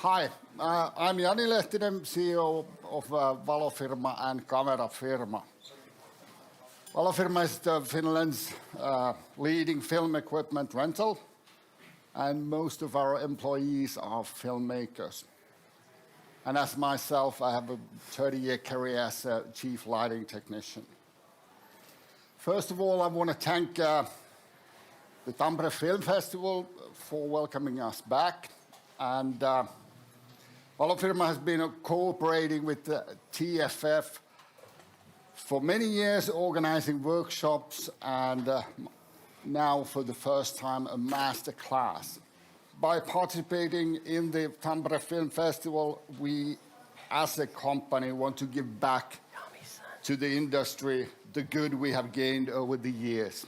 Hi, I'm Jani Lehtinen, CEO of Valofirma and Camera Firma. Valofirma is Finland's leading film equipment rental, and most of our employees are filmmakers. And as myself, I have a 30-year career as a chief lighting technician. First of all, I want to thank the Tampere Film Festival for welcoming us back. And Valofirma has been cooperating with the TFF for many years, organizing workshops and now for the first time a Masterclass. By participating in the Tampere Film Festival, we as a company want to give back to the industry the good we have gained over the years.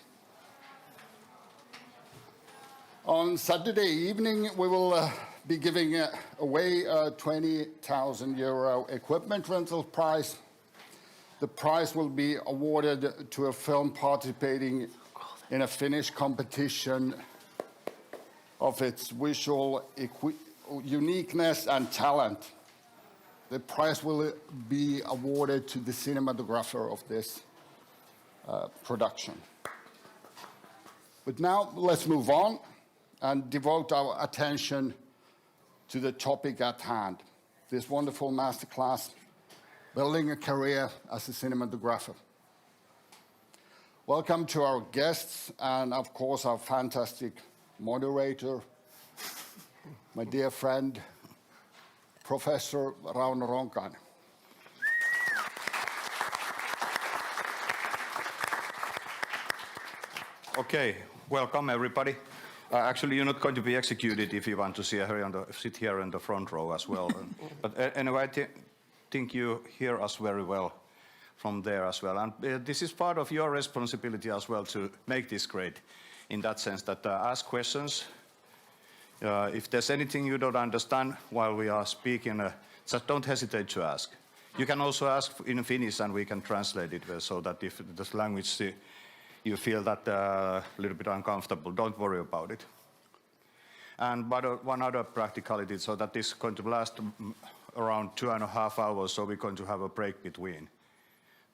On Saturday evening, we will be giving away a 20,000 euro equipment rental prize. The prize will be awarded to a film participating in a Finnish competition of its visual uniqueness and talent. The prize will be awarded to the cinematographer of this production. But now let's move on and devote our attention to the topic at hand, this wonderful masterclass, building a career as a cinematographer. Welcome to our guests and of course our fantastic moderator, my dear friend, Professor Rauno Ronkainen. Okay, welcome everybody. Actually, you're not going to be executed if you want to sit here in the front row as well. But anyway, I think you hear us very well from there as well. And this is part of your responsibility as well to make this great, in that sense that ask questions. If there's anything you don't understand while we are speaking, just don't hesitate to ask. You can also ask in Finnish and we can translate it so that if this language you feel that a little bit uncomfortable, don't worry about it. And but one other practicality, so that this is going to last around 2.5 hours, so we're going to have a break between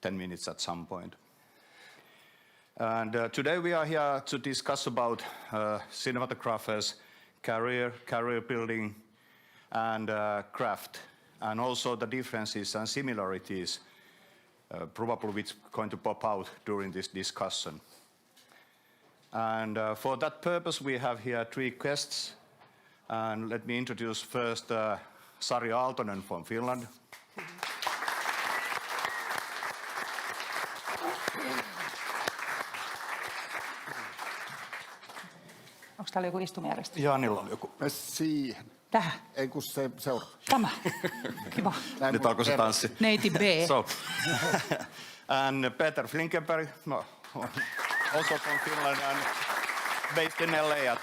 10 minutes at some point. And today we are here to discuss about cinematographers' career building and craft, and also the differences and similarities probably which are going to pop out during this discussion. And for that purpose we have here 3 guests, and let me introduce first Sari Aaltonen from Finland. Onko täällä joku istumajärjestys? Janilla on joku. Siihen. Tähän? Ei kun se seuraava. Tämä. Kiva. Nyt alkoi se tanssi. Neiti B. So, and Peter Flinckenberg, also from Finland and based in LA.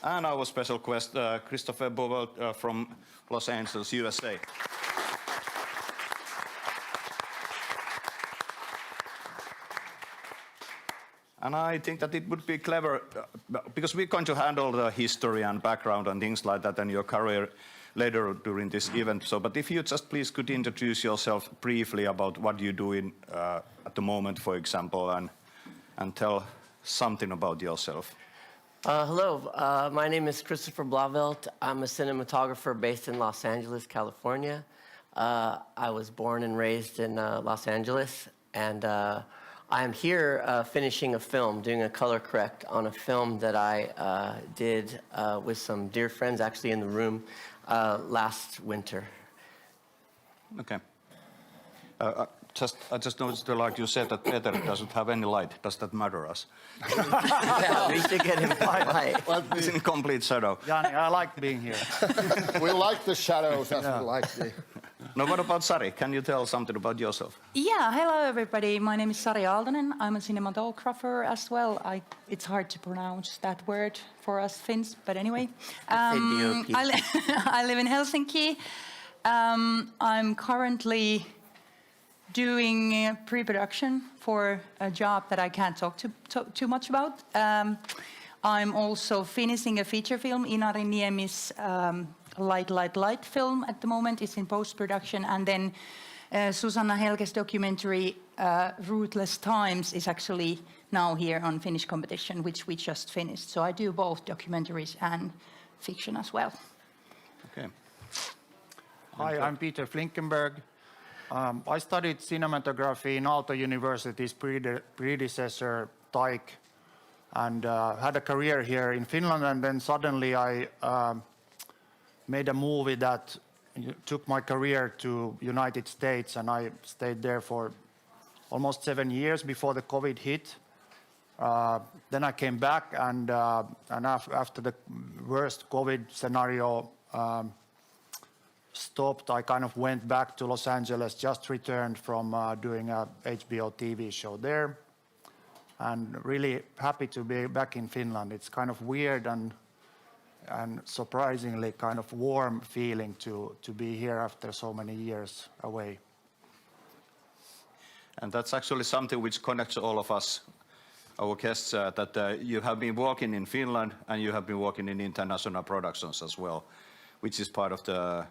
And our special guest, Christopher Blauvelt from Los Angeles, USA. And I think that it would be clever, because we're going to handle the history and background and things like that and your career later during this event. So, but if you just please could introduce yourself briefly about what you do in, at the moment, for example, and tell something about yourself. Hello, my name is Christopher Blauvelt. I'm a cinematographer based in Los Angeles, California. I was born and raised in Los Angeles, and I'm here finishing a film, doing a color correct on a film that I did with some dear friends actually in the room last winter. Okay. I just noticed, like you said, that Peter doesn't have any light. Does that matter us? Yeah, we should get him light. He's in complete shadow. Jani, I like being here. We like the shadows as we like the... Now, what about Sari? Can you tell something about yourself? Yeah, hello everybody. My name is Sari Aaltonen. I'm a cinematographer as well. It's hard to pronounce that word for us Finns, but anyway. I live in Helsinki. I'm currently doing pre-production for a job that I can't talk too much about. I'm also finishing a feature film, Inari Niemi's Light film at the moment. It's in post-production. And then Susanna Helge's documentary, Ruthless Times, is actually now here on Finnish competition, which we just finished. So I do both documentaries and fiction as well. Okay. Hi, I'm Peter Flinckenberg. I studied cinematography in Aalto University's predecessor, TAIC, and had a career here in Finland. And then suddenly I made a movie that took my career to United States, and I stayed there for almost 7 years before the COVID hit. Then I came back, and after the worst COVID scenario stopped, I kind of went back to Los Angeles, just returned from doing a HBO TV show there, and really happy to be back in Finland. It's kind of weird and surprisingly kind of warm feeling to be here after so many years away. And that's actually something which connects all of us, our guests, that you have been working in Finland and you have been working in international productions as well, which is part of the,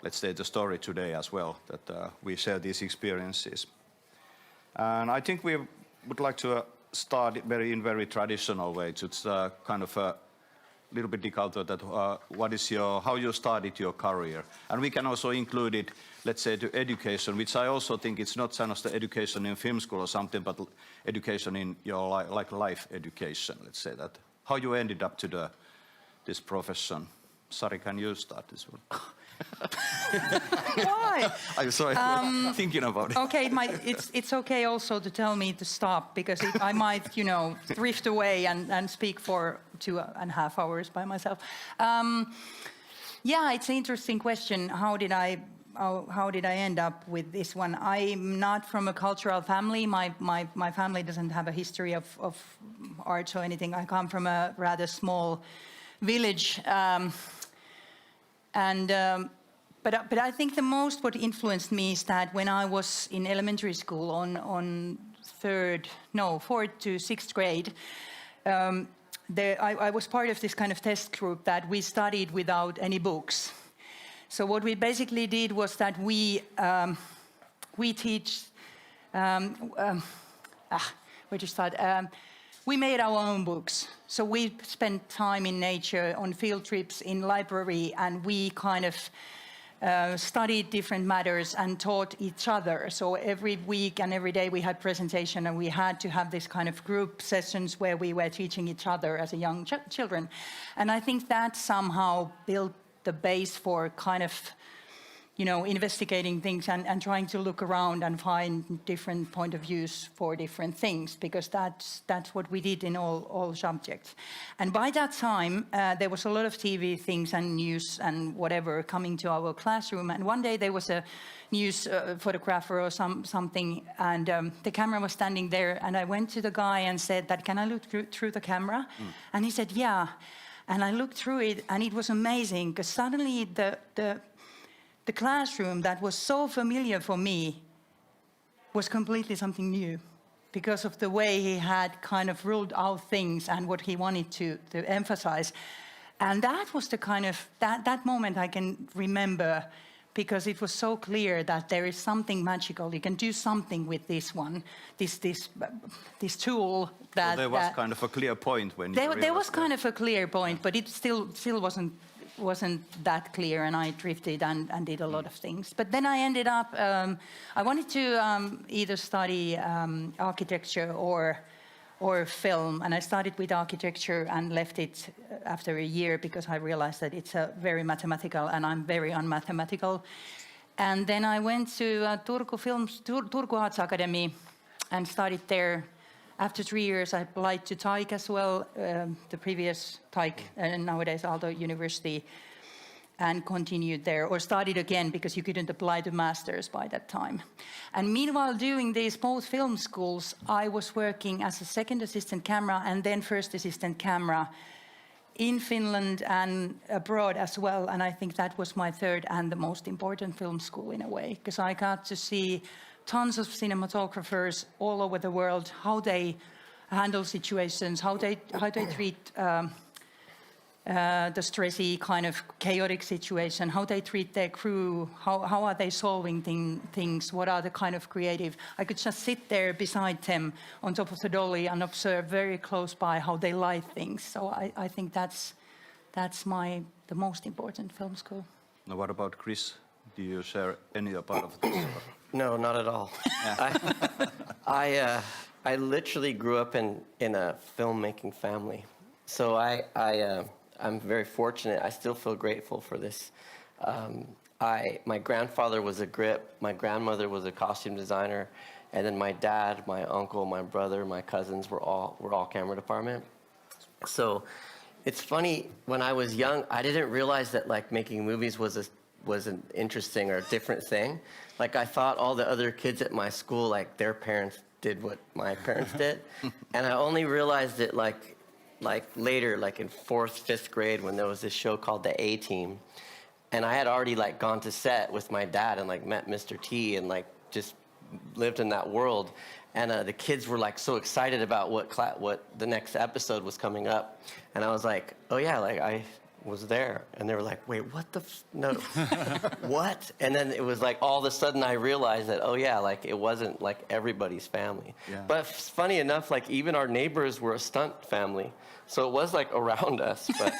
let's say, the story today as well, that we share these experiences. And I think we would like to start in very traditional way, to kind of a little bit dig out that what is how you started your career. And we can also include it, let's say, to education, which I also think it's not just the education in film school or something, but education in your life education, let's say that. How you ended up to this profession. Sari, can you start this one? Why? I'm sorry, thinking about it. Okay, it's okay also to tell me to stop, because I might, drift away and speak for 2.5 hours by myself. Yeah, it's an interesting question. How did I end up with this one? I'm not from a cultural family. My family doesn't have a history of arts or anything. I come from a rather small village. But I think the most what influenced me is that when I was in elementary school on 4th to 6th grade, I was part of this kind of test group that we studied without any books. So what we basically did was that we teach, where to start? We made our own books. So we spent time in nature, on field trips, in library, and we kind of studied different matters and taught each other. So every week and every day we had presentation, and we had to have this kind of group sessions where we were teaching each other as a young children. And I think that somehow built the base for kind of, investigating things and trying to look around and find different point of views for different things, because that's what we did in all subjects. And by that time, there was a lot of TV things and news and whatever coming to our classroom. And one day there was a news photographer or something, and the camera was standing there. And I went to the guy and said that, "Can I look through the camera?" And he said, "Yeah." And I looked through it, and it was amazing, because suddenly the classroom that was so familiar for me was completely something new, because of the way he had kind of ruled out things and what he wanted to emphasize. And that was the kind of, that moment I can remember, because it was so clear that there is something magical. You can do something with this one, this tool. That, so there was kind of a clear point when you there was kind of a clear point, but it still wasn't that clear, and I drifted and did a lot of things. But then I ended up, I wanted to either study architecture or film, and I started with architecture and left it after a year because I realized that it's very mathematical and I'm very unmathematical. And then I went to Turku Arts Academy and studied there. After 3 years, I applied to TAIC as well, the previous TAIC, and nowadays Aalto University, and continued there, or started again because you couldn't apply to masters by that time. And meanwhile, doing these both film schools, I was working as a second assistant camera and then first assistant camera in Finland and abroad as well. And I think that was my third and the most important film school in a way, because I got to see tons of cinematographers all over the world, how they handle situations, how they treat the stressy kind of chaotic situation, how they treat their crew, how are they solving things, what are the kind of creative. I could just sit there beside them on top of the dolly and observe very close by how they light things. So I think that's the most important film school. Now, what about Chris? Do you share any part of this? No, not at all. I literally grew up in a filmmaking family. So I'm very fortunate. I still feel grateful for this. My grandfather was a grip. My grandmother was a costume designer. And then my dad, my uncle, my brother, my cousins were all camera department. So it's funny, when I was young, I didn't realize that like making movies was an interesting or different thing. Like I thought all the other kids at my school, like their parents did what my parents did. And I only realized it like later, like in 4th, 5th grade, when there was this show called The A-Team. And I had already like gone to set with my dad and like met Mr. T and like just lived in that world. And the kids were like so excited about what the next episode was coming up. And I was like, oh yeah, like I was there. And they were like, wait, what no, what? And then it was like, all of a sudden I realized that, oh yeah, like it wasn't like everybody's family. Yeah. But funny enough, like even our neighbors were a stunt family. So it was like around us. But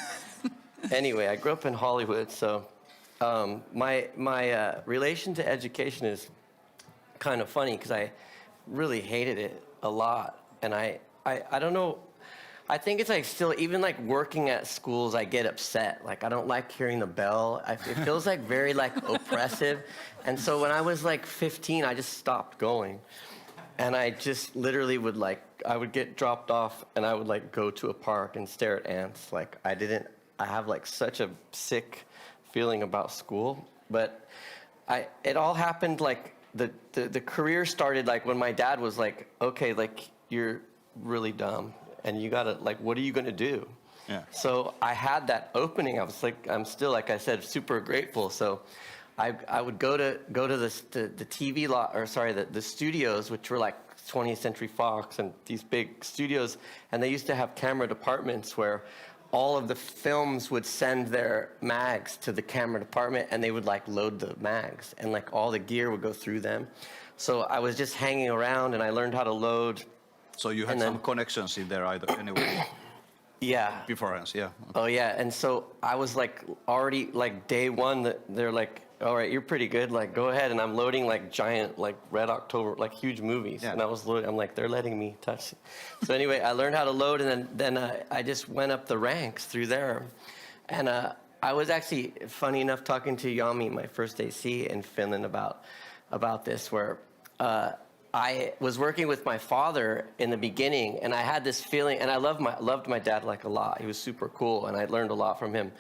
anyway, I grew up in Hollywood. So my relation to education is kind of funny because I really hated it a lot. And I don't know, I think it's like still, even like working at schools, I get upset. Like I don't like hearing the bell. It feels like very like oppressive. And so when I was like 15, I just stopped going. And I just literally would like, I would get dropped off and I would like go to a park and stare at ants. Like I have like such a sick feeling about school. But it all happened like, the career started like when my dad was like, okay, like you're really dumb and you gotta like, what are you gonna do? Yeah. So I had that opening. I was like, I'm still, like I said, super grateful. So I would go to the TV lot, or sorry, the studios, which were like 20th Century Fox and these big studios, and they used to have camera departments where all of the films would send their mags to the camera department and they would like load the mags and like all the gear would go through them. So I was just hanging around and I learned how to load. So you had some connections in there either anyway? Yeah. Beforehand, yeah. Oh yeah, and so I was like already like day one, they're like, all right, you're pretty good, like go ahead. And I'm loading like giant, like Red October, like huge movies. Yeah. And I was loading, I'm like, they're letting me touch it. So anyway, I learned how to load and then I just went up the ranks through there. And I was actually, funny enough, talking to Yami, my first AC in Finland about this, where I was working with my father in the beginning, and I had this feeling, and I loved my dad like a lot. He was super cool, and I learned a lot from him.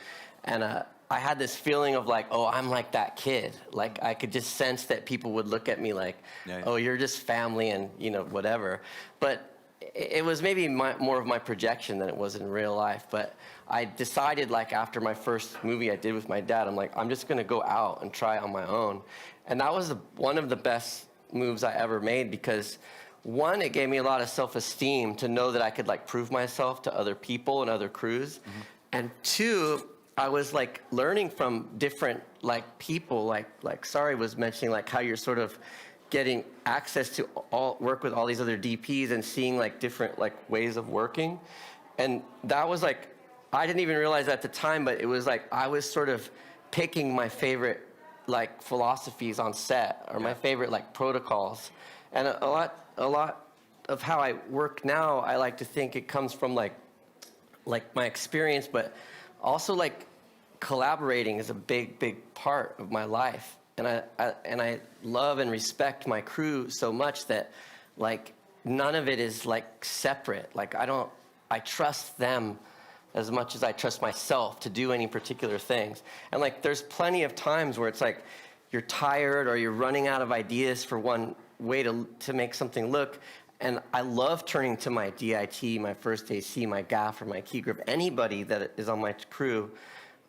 And I had this feeling of like, oh, I'm like that kid. Like I could just sense that people would look at me like, oh, you're just family and you know whatever. But it was maybe more of my projection than it was in real life. But I decided like after my first movie I did with my dad, I'm like, I'm just gonna go out and try on my own. And that was one of the best moves I ever made because one, it gave me a lot of self-esteem to know that I could like prove myself to other people and other crews. Mm-hmm. And two, I was like learning from different like people, like Sari was mentioning, like how you're sort of getting access to work with all these other DPs and seeing like different like ways of working. And that was like, I didn't even realize at the time, but it was like I was sort of picking my favorite like philosophies on set or my favorite like protocols. And a lot of how I work now, I like to think it comes from like my experience, but also like collaborating is a big part of my life. And I love and respect my crew so much that like none of it is like separate. Like I trust them as much as I trust myself to do any particular things. And like there's plenty of times where it's like you're tired or you're running out of ideas for one way to make something look. And I love turning to my DIT, my first AC, my gaffer, my key grip, anybody that is on my crew.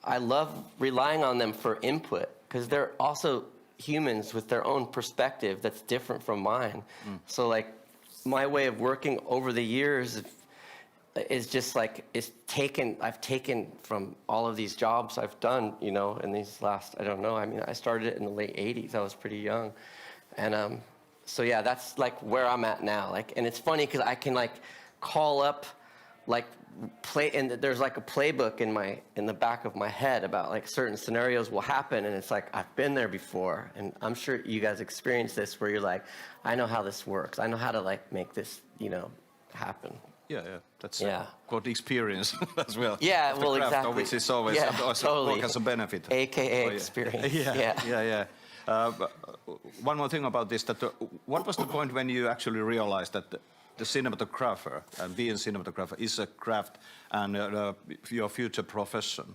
I love relying on them for input because they're also humans with their own perspective that's different from mine. So like my way of working over the years is just like, I've taken from all of these jobs I've done, you know, in these last, I don't know, I mean, I started it in the late 80s, I was pretty young. And so yeah, that's like where I'm at now. Like, and it's funny because I can like call up, like and there's like a playbook in the back of my head about like certain scenarios will happen, and it's like, I've been there before, and I'm sure you guys experience this where you're like, I know how this works. I know how to like make this, you know, happen. Yeah, that's good experience as well. Yeah, well, craft, exactly. Which is always totally. as a benefit. AKA experience. Yeah. One more thing about this, that what was the point when you actually realized that the cinematographer and being a cinematographer is a craft and your future profession?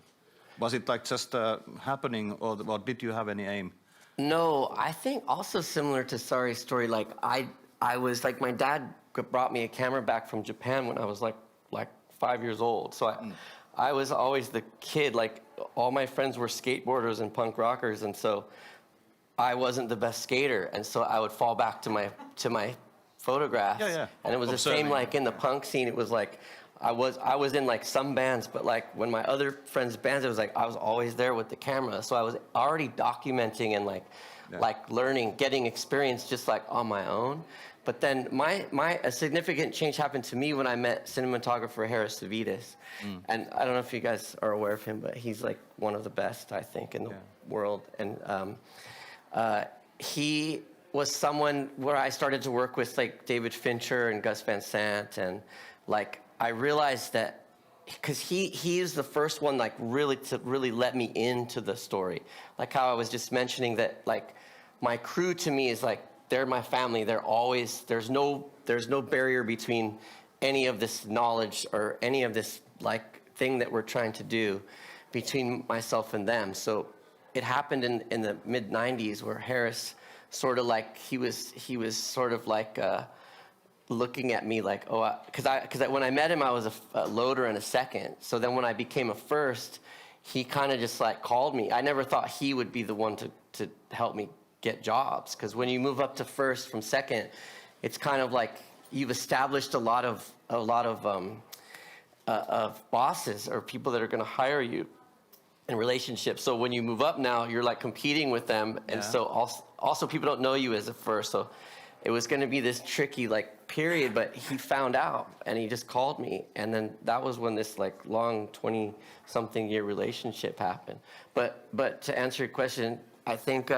Was it like just happening, or did you have any aim? No, I think also similar to Sari's story, like I was like, my dad brought me a camera back from Japan when I was like 5 years old. So I was always the kid, like all my friends were skateboarders and punk rockers, and so I wasn't the best skater, and so I would fall back to my photographs. And it was the same like in the punk scene. It was like I was in like some bands, but like when my other friends' bands, it was like I was always there with the camera. So I was already documenting and like learning, getting experience just like on my own. But then a significant change happened to me when I met cinematographer Harris Savides. And I don't know if you guys are aware of him, but he's like one of the best, I think, in the world. And he was someone where I started to work with like David Fincher and Gus Van Sant, and like I realized that because he is the first one like really let me into the story. Like how I was just mentioning that like my crew to me is like they're my family. They're always there's no barrier between any of this knowledge or any of this like thing that we're trying to do between myself and them. So it happened in the mid 90s where Harris sort of like he was sort of like looking at me like, oh, because when I met him I was a loader and a second. So then when I became a first, he kind of just like called me. I never thought he would be the one to help me get jobs, because when you move up to first from second, it's kind of like you've established a lot of bosses or people that are going to hire you in relationships. So when you move up now, you're like competing with them, and so also people don't know you as a first. So it was going to be this tricky like period, but he found out and he just called me, and then that was when this like long 20-something year relationship happened. But to answer your question, I think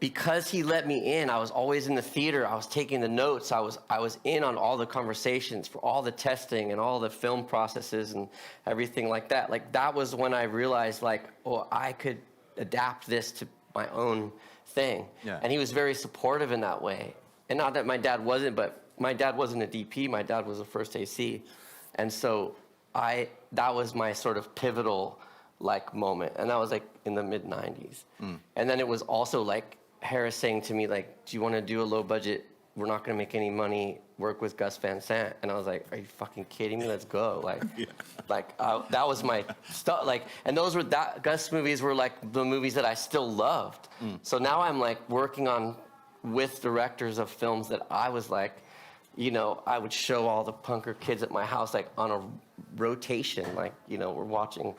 because he let me in, I was always in the theater. I was taking the notes. I was in on all the conversations for all the testing and all the film processes and everything like that. Like that was when I realized like, oh, I could adapt this to my own thing. Yeah. And he was very supportive in that way. And not that my dad wasn't, but my dad wasn't a DP. My dad was a first AC. And so that was my sort of pivotal like moment. And that was like in the mid 90s. And then it was also like Harris saying to me like, do you want to do a low budget, we're not going to make any money, work with Gus Van Sant? And I was like, are you fucking kidding me? Let's go. Like, that was my stuff. Like, and those were Gus movies were like the movies that I still loved. So now I'm like working on with directors of films that I was like, you know, I would show all the punker kids at my house like on a rotation. Like, you know, we're watching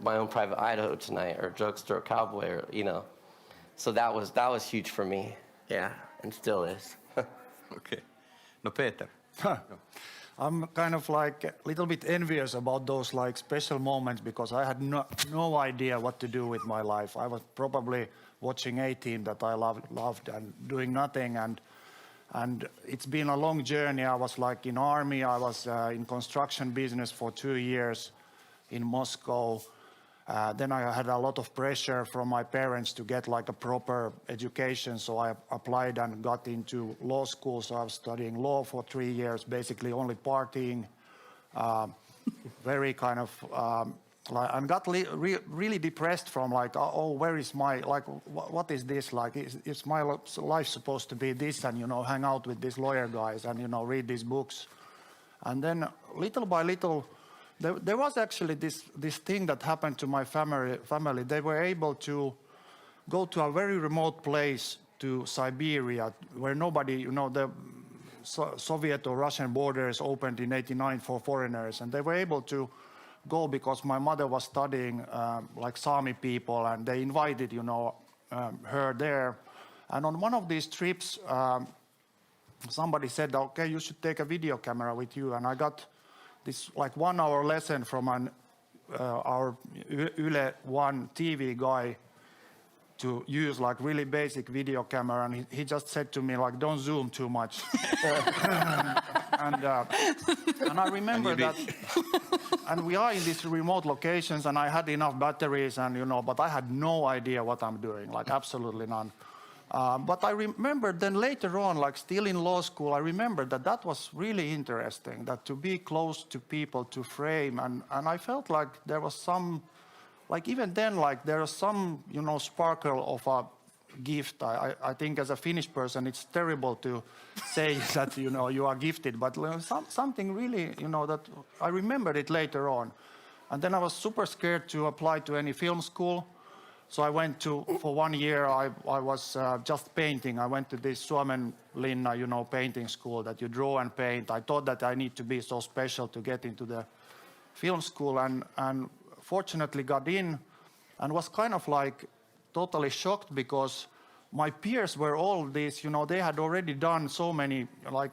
My Own Private Idaho tonight, or Drugstore Cowboy, or, you know. So that was huge for me. Yeah, and still is. Okay. No, Peter. I'm kind of like a little bit envious about those like special moments, because I had no idea what to do with my life. I was probably watching A-Team that I loved and doing nothing. And it's been a long journey. I was like in army. I was in construction business for 2 years in Moscow. Then I had a lot of pressure from my parents to get like a proper education, so I applied and got into law school. So I was studying law for 3 years, basically only partying, very kind of, and got really depressed from like, oh, where is my, like, what is this? Like, is my life supposed to be this, and, you know, hang out with these lawyer guys and, you know, read these books? And then little by little, there was actually this thing that happened to my family. They were able to go to a very remote place, to Siberia, where nobody, you know, Soviet or Russian borders opened in '89 for foreigners, and they were able to go because my mother was studying like Sami people, and they invited, her there. And on one of these trips, somebody said, okay, you should take a video camera with you. And I got this like 1 hour lesson from our Yle 1 TV guy to use like really basic video camera. And he just said to me, like, don't zoom too much. and I remember that. And we are in these remote locations, and I had enough batteries, and but I had no idea what I'm doing, like absolutely none. But I remember then later on, like still in law school, I remember that was really interesting, that to be close to people, to frame, and I felt like there was some, like even then, like there was some, sparkle of a gift. I think as a Finnish person, it's terrible to say that, you are gifted, but something really, that I remembered it later on. And then I was super scared to apply to any film school. So I went for 1 year, I was just painting. I went to this Suomenlinna, painting school that you draw and paint. I thought that I need to be so special to get into the film school, and fortunately got in, and was kind of like totally shocked because my peers were all these, they had already done so many, like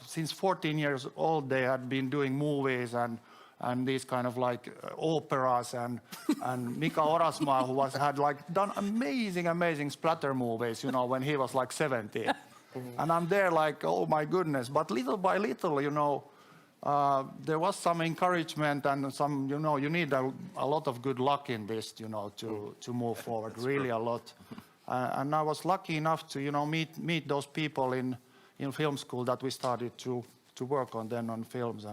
since 14 years old, they had been doing movies and these kind of like operas, and Mika Orasmaa, who had like done amazing splatter movies, when he was like 17. And I'm there like, oh my goodness. But little by little, there was some encouragement and some, you need a lot of good luck in this, to move forward. That's really true. A lot. And I was lucky enough to, meet those people in film school that we started to work on then on films.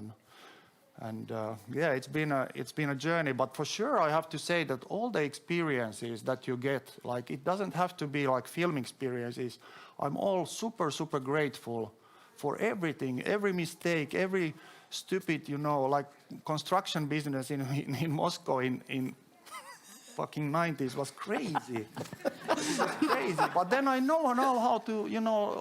And yeah, it's been a journey, but for sure I have to say that all the experiences that you get, like it doesn't have to be like film experiences. I'm all super grateful for everything, every mistake, every stupid, like construction business in Moscow in fucking 90s was crazy. It was crazy. But then I know how to,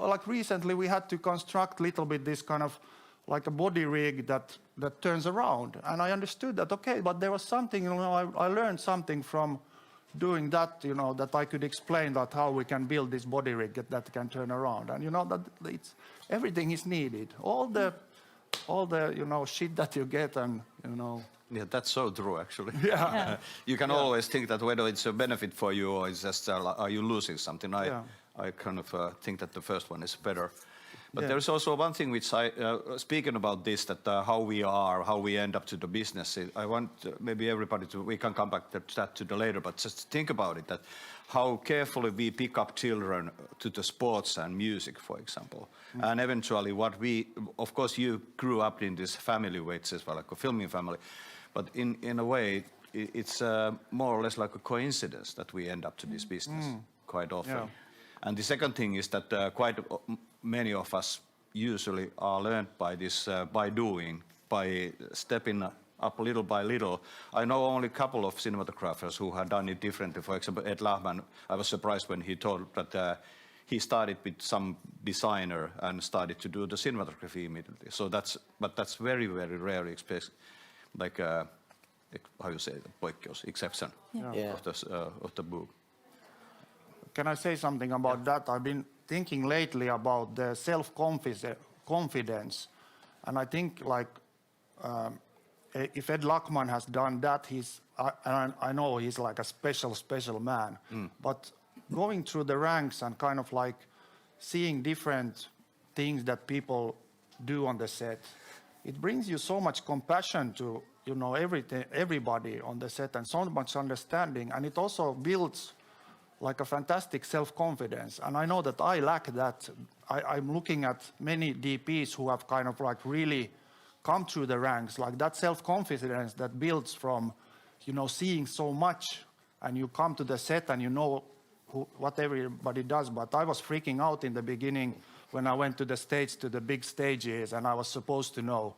like recently we had to construct a little bit this kind of like a body rig that turns around. And I understood that, okay, but there was something, I learned something from doing that, that I could explain that how we can build this body rig that can turn around. And that everything is needed. All the shit that you get and, Yeah, that's so true, actually. Yeah. You can always think that whether it's a benefit for you or it's just, are you losing something? I kind of think that the first one is better. But there's also one thing which speaking about this, that how we end up to the business. I want maybe everybody we can come back to that later, but just think about it, that how carefully we pick up children to the sports and music, for example. And eventually of course you grew up in this family where it's as well like a filming family, but in a way it's more or less like a coincidence that we end up to this business quite often. Yeah. And the second thing is that quite many of us usually are learned by this, by stepping up little by little. I know only a couple of cinematographers who have done it differently. For example, Ed Lahman, I was surprised when he told that he started with some designer and started to do the cinematography immediately. So that's very rare, like how you say, exception of the book. Can I say something about that? I've been thinking lately about the self-confidence. And I think like if Ed Lachman has done that, I know he's like a special man. But going through the ranks and kind of like seeing different things that people do on the set, it brings you so much compassion to, everybody on the set and so much understanding. And it also builds like a fantastic self-confidence. And I know that I lack that. I'm looking at many DPs who have kind of like really come through the ranks, like that self-confidence that builds from, seeing so much, and you come to the set and what everybody does. But I was freaking out in the beginning when I went to the States, to the big stages, and I was supposed to know,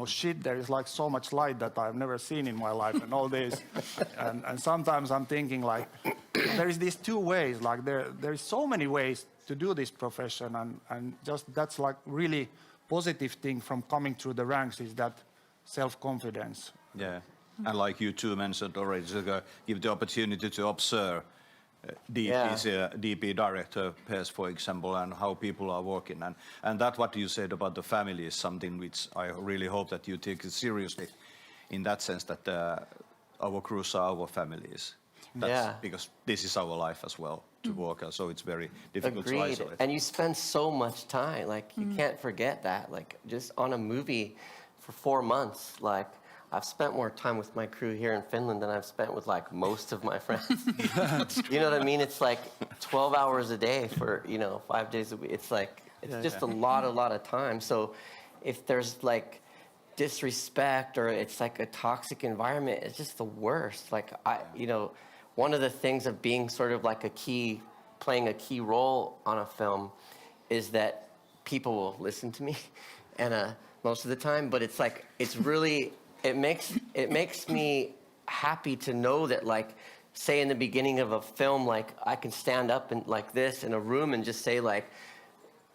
shit, there is like so much light that I've never seen in my life and all this. and sometimes I'm thinking like, there is these two ways, like there is so many ways to do this profession, and just that's like really positive thing from coming through the ranks is that self-confidence. Yeah, and like you two mentioned already, so give the opportunity to observe DP director pairs, for example, and how people are working. And that what you said about the family is something which I really hope that you take it seriously, in that sense that our crews are our families. That's because this is our life as well to work, so it's very difficult to isolate. And you spend so much time, like you can't forget that. Like just on a movie for 4 months, like I've spent more time with my crew here in Finland than I've spent with like most of my friends. You know what I mean? It's like 12 hours a day for, 5 days a week. It's like, it's just a lot of time. So if there's like disrespect or it's like a toxic environment, it's just the worst. Like one of the things of being sort of like playing a key role on a film is that people will listen to me and most of the time, but it's like, it's really, it makes me happy to know that, like, say in the beginning of a film, like I can stand up and like this in a room and just say like,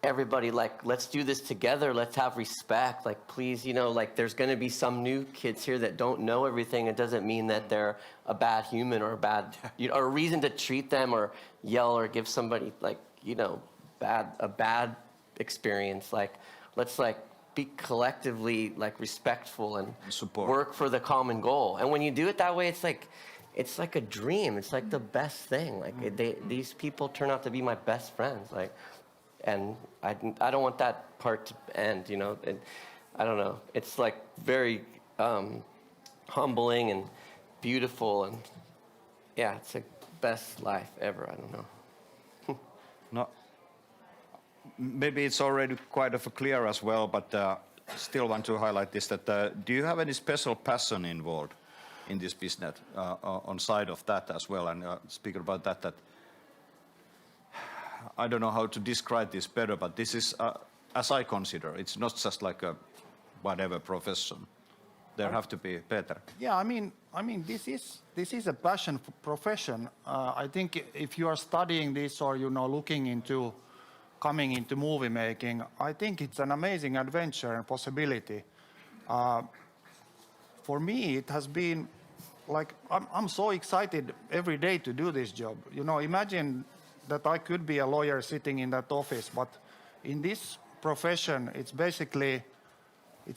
everybody, like, let's do this together. Let's have respect. Like, please, like there's going to be some new kids here that don't know everything. It doesn't mean that they're a bad human or or a reason to treat them or yell or give somebody like, a bad experience. Like, let's like be collectively like respectful and support, work for the common goal. And when you do it that way, it's like a dream. It's like the best thing. Like these people turn out to be my best friends. Like, and I don't want that part to end. And I don't know. It's like very humbling and beautiful, and it's the best life ever. I don't know. No. Maybe it's already quite clear as well, but still want to highlight this, that do you have any special passion involved in this business on side of that as well? And speaking about that I don't know how to describe this better, but this is, as I consider, it's not just like a whatever profession. There have to be better. Yeah, I mean, this is a passion profession. I think if you are studying this or looking into coming into movie making, I think it's an amazing adventure and possibility. For me, it has been like I'm so excited every day to do this job. Imagine that I could be a lawyer sitting in that office, but in this profession, it's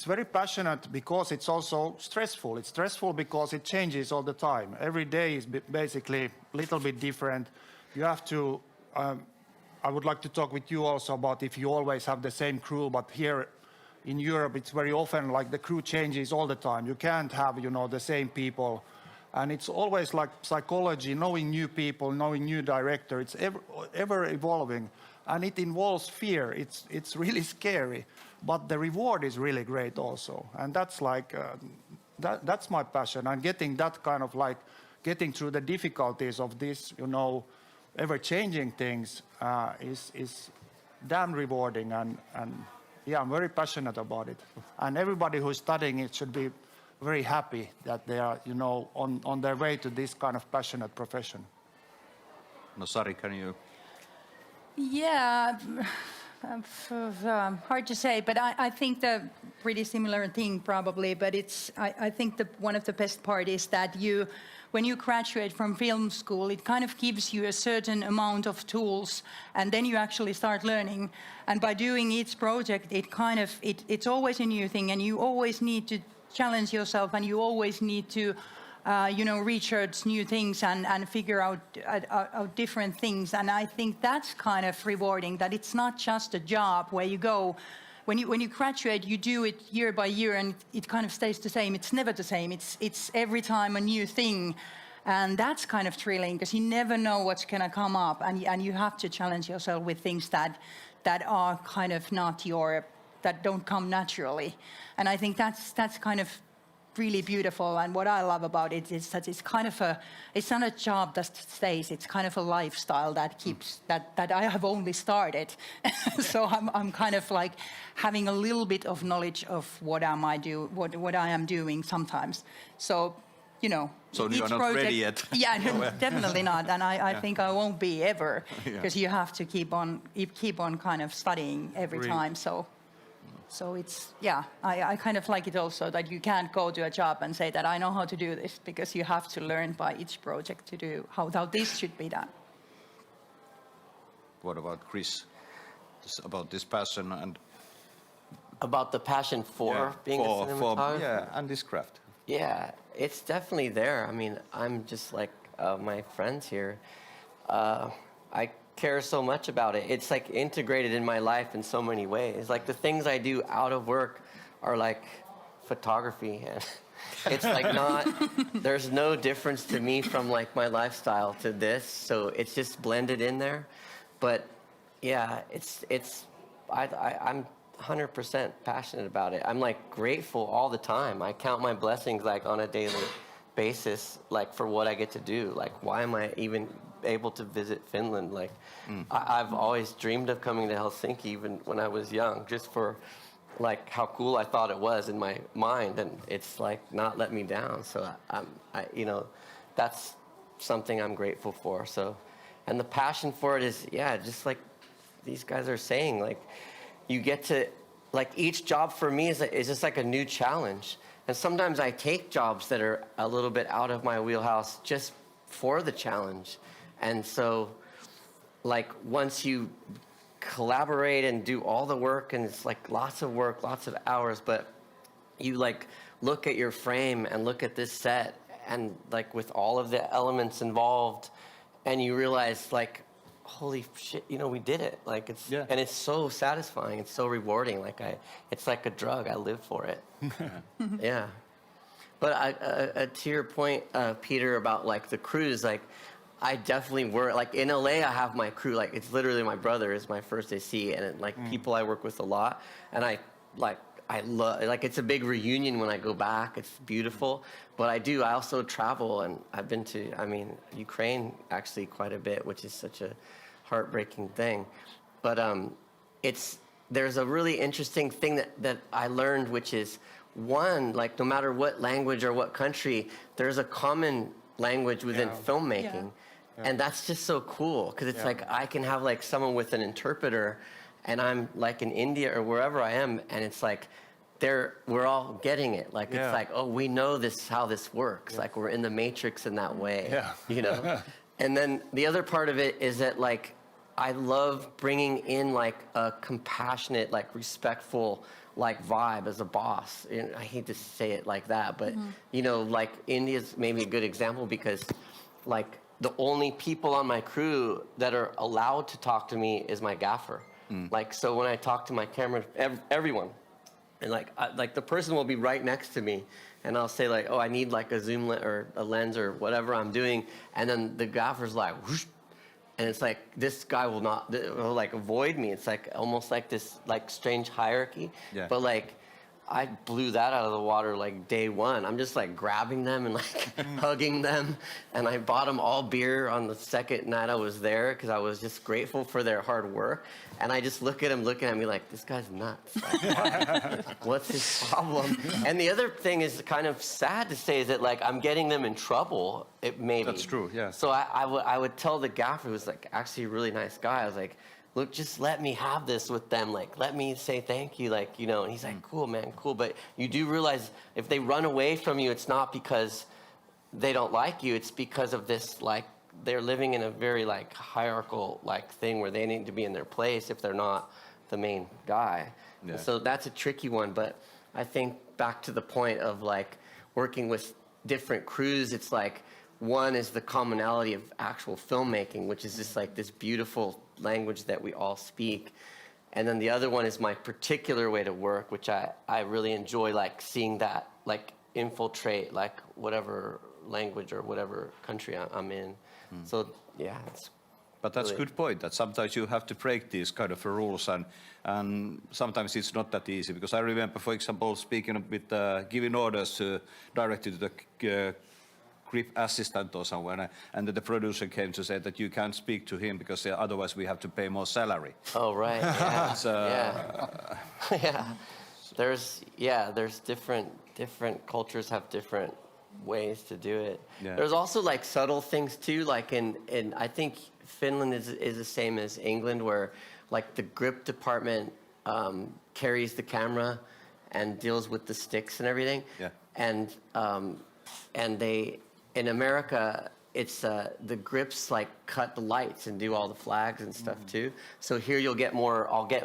very passionate because it's also stressful. It's stressful because it changes all the time. Every day is basically a little bit different. You have to, I would like to talk with you also about if you always have the same crew, but here in Europe, it's very often like the crew changes all the time. You can't have, the same people. And it's always like psychology, knowing new people, knowing new director. It's ever evolving, and it involves fear. It's really scary, but the reward is really great also. And that's like that's my passion. And getting that kind of like getting through the difficulties of this, ever-changing things is damn rewarding. And I'm very passionate about it. And everybody who's studying it should be very happy that they are, on their way to this kind of passionate profession. No, Sari, can you? Yeah, hard to say, but I think the pretty similar thing probably. But I think one of the best part is that when you graduate from film school, it kind of gives you a certain amount of tools, and then you actually start learning. And by doing each project, it's always a new thing, and you always need to challenge yourself, and you always need to, research new things and figure out different things. And I think that's kind of rewarding, that it's not just a job where you go, when you graduate, you do it year by year, and it kind of stays the same. It's never the same. It's every time a new thing. And that's kind of thrilling, because you never know what's going to come up, and you have to challenge yourself with things that are kind of not that don't come naturally. And I think that's kind of really beautiful. And what I love about it is that it's not a job that stays. It's kind of a lifestyle that keeps that I have only started. So I'm kind of like having a little bit of knowledge of what I am doing sometimes. So you know. So you each are not project, ready yet? Yeah, no, definitely not, and I think I won't be ever, Yeah. because you have to keep on kind of studying every Really? time. So it's, yeah, I kind of like it also that you can't go to a job and say that I know how to do this, because you have to learn by each project to do how this should be done. What about Chris? About this passion and About the passion for being a cinematographer? yeah, and this craft. Yeah, it's definitely there. I mean, I'm just like my friends here. I care so much about it. It's like integrated in my life in so many ways. Like the things I do out of work are like photography. And it's like not, there's no difference to me from like my lifestyle to this. So it's just blended in there. But yeah, I'm 100% passionate about it. I'm like grateful all the time. I count my blessings like on a daily basis, like for what I get to do. Like, why am I even able to visit Finland? Like, I've always dreamed of coming to Helsinki even when I was young, just for like how cool I thought it was in my mind, and it's like not let me down. So I you know, that's something I'm grateful for. So, and the passion for it is, yeah, just like these guys are saying, like, you get to, like, each job for me is just like a new challenge. And sometimes I take jobs that are a little bit out of my wheelhouse just for the challenge. And so, like, once you collaborate and do all the work, and it's like lots of work, lots of hours, but you like look at your frame and look at this set and like with all of the elements involved, and you realize like, holy shit, you know, we did it. Like it's, Yeah. and it's so satisfying. It's so rewarding. Like it's like a drug. I live for it. Yeah. But to your point, Peter, about like the crews, like I definitely work, like in LA, I have my crew, like it's literally my brother is my first AC, and like people I work with a lot. And I love, like it's a big reunion when I go back. It's beautiful. But I also travel, and I've been to, I mean, Ukraine actually quite a bit, which is such a heartbreaking thing. But there's a really interesting thing that I learned, which is one, like no matter what language or what country, there's a common language within filmmaking. Yeah. And that's just so cool, because it's like I can have like someone with an interpreter, and I'm like in India or wherever I am, and it's like we're all getting it. Like it's like, oh, we know how this works. Like we're in the matrix in that way. You know. And then the other part of it is that like I love bringing in like a compassionate, like respectful, like vibe as a boss. And I hate to say it like that, but you know, like India's maybe a good example, because like the only people on my crew that are allowed to talk to me is my gaffer. Like, so when I talk to my camera, everyone, and like the person will be right next to me, and I'll say like, oh, I need like a zoom or a lens or whatever I'm doing, and then the gaffer's like, whoosh, and it's like this guy will like avoid me. It's like almost like this like strange hierarchy. But like I blew that out of the water like day one. I'm just like grabbing them and like hugging them, and I bought them all beer on the second night I was there, because I was just grateful for their hard work. And I just look at him looking at me like, this guy's nuts. Like, what's his problem? And the other thing is kind of sad to say is that like I'm getting them in trouble. Maybe That's true. Yeah. So I would tell the gaffer, who was like actually a really nice guy, I was like, look, just let me have this with them. Like, let me say thank you. Like, you know, and he's like, cool, man, cool. But you do realize if they run away from you, it's not because they don't like you. It's because of this, like, they're living in a very, like, hierarchical, like, thing where they need to be in their place if they're not the main guy. Yeah. So that's a tricky one. But I think back to the point of, like, working with different crews, it's like, one is the commonality of actual filmmaking, which is just like this beautiful language that we all speak. And then the other one is my particular way to work, which I really enjoy, like seeing that like infiltrate like whatever language or whatever country I'm in. So yeah, But that's a good point, that sometimes you have to break these kind of rules, and sometimes it's not that easy. Because I remember, for example, speaking with giving orders directly to the grip assistant or someone, and the producer came to say that you can't speak to him because otherwise we have to pay more salary. Oh, right. Yeah. Yeah. There's different cultures have different ways to do it. Yeah. There's also like subtle things too, like in I think Finland is the same as England, where like the grip department carries the camera and deals with the sticks and everything. Yeah. And they in America, it's the grips like cut the lights and do all the flags and stuff too. So here I'll get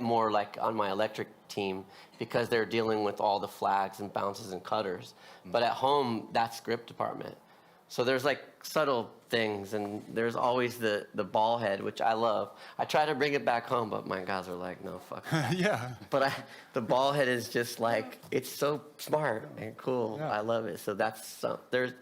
more like on my electric team because they're dealing with all the flags and bounces and cutters. But at home, that's grip department. So there's like subtle things, and there's always the ball head, which I love. I try to bring it back home, but my guys are like, no, fuck. Yeah. But the ball head is just like, it's so smart and cool. Yeah. I love it. So there's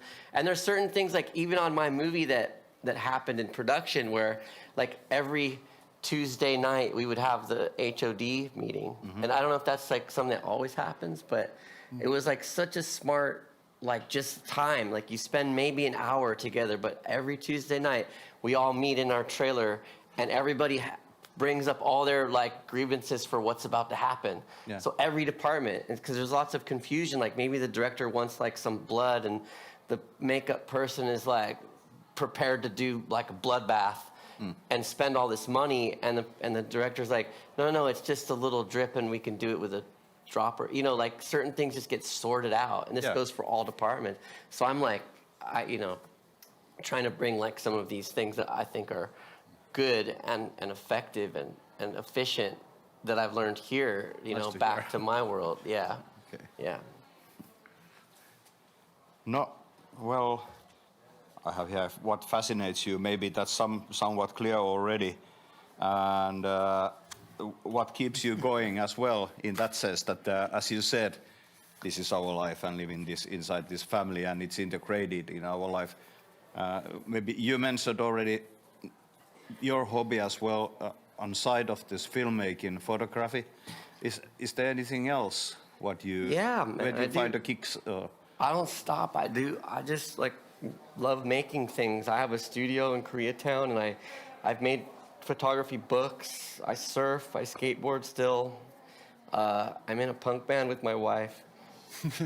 certain things like even on my movie that happened in production where like every Tuesday night we would have the HOD meeting. And I don't know if that's like something that always happens, but it was like such a smart, like just time, like you spend maybe an hour together, but every Tuesday night we all meet in our trailer and everybody brings up all their like grievances for what's about to happen. Yeah. So every department, because there's lots of confusion, like maybe the director wants like some blood and the makeup person is like prepared to do like a bloodbath and spend all this money, and the director's like, no, it's just a little drip and we can do it with a dropper. You know, like certain things just get sorted out, and this goes for all departments. So I'm like, trying to bring like some of these things that I think are good and effective and efficient that I've learned here, back to my world. Yeah. Okay. Yeah. No, well, I have here what fascinates you. Maybe that's somewhat clear already. And what keeps you going as well in that sense that, as you said, this is our life and living this inside this family and it's integrated in our life. Maybe you mentioned already your hobby as well on side of this filmmaking, photography. Is there anything else what you, where do you find the kicks? I don't stop. I just like love making things. I have a studio in Koreatown, and I've made photography books. I surf. I skateboard still. I'm in a punk band with my wife.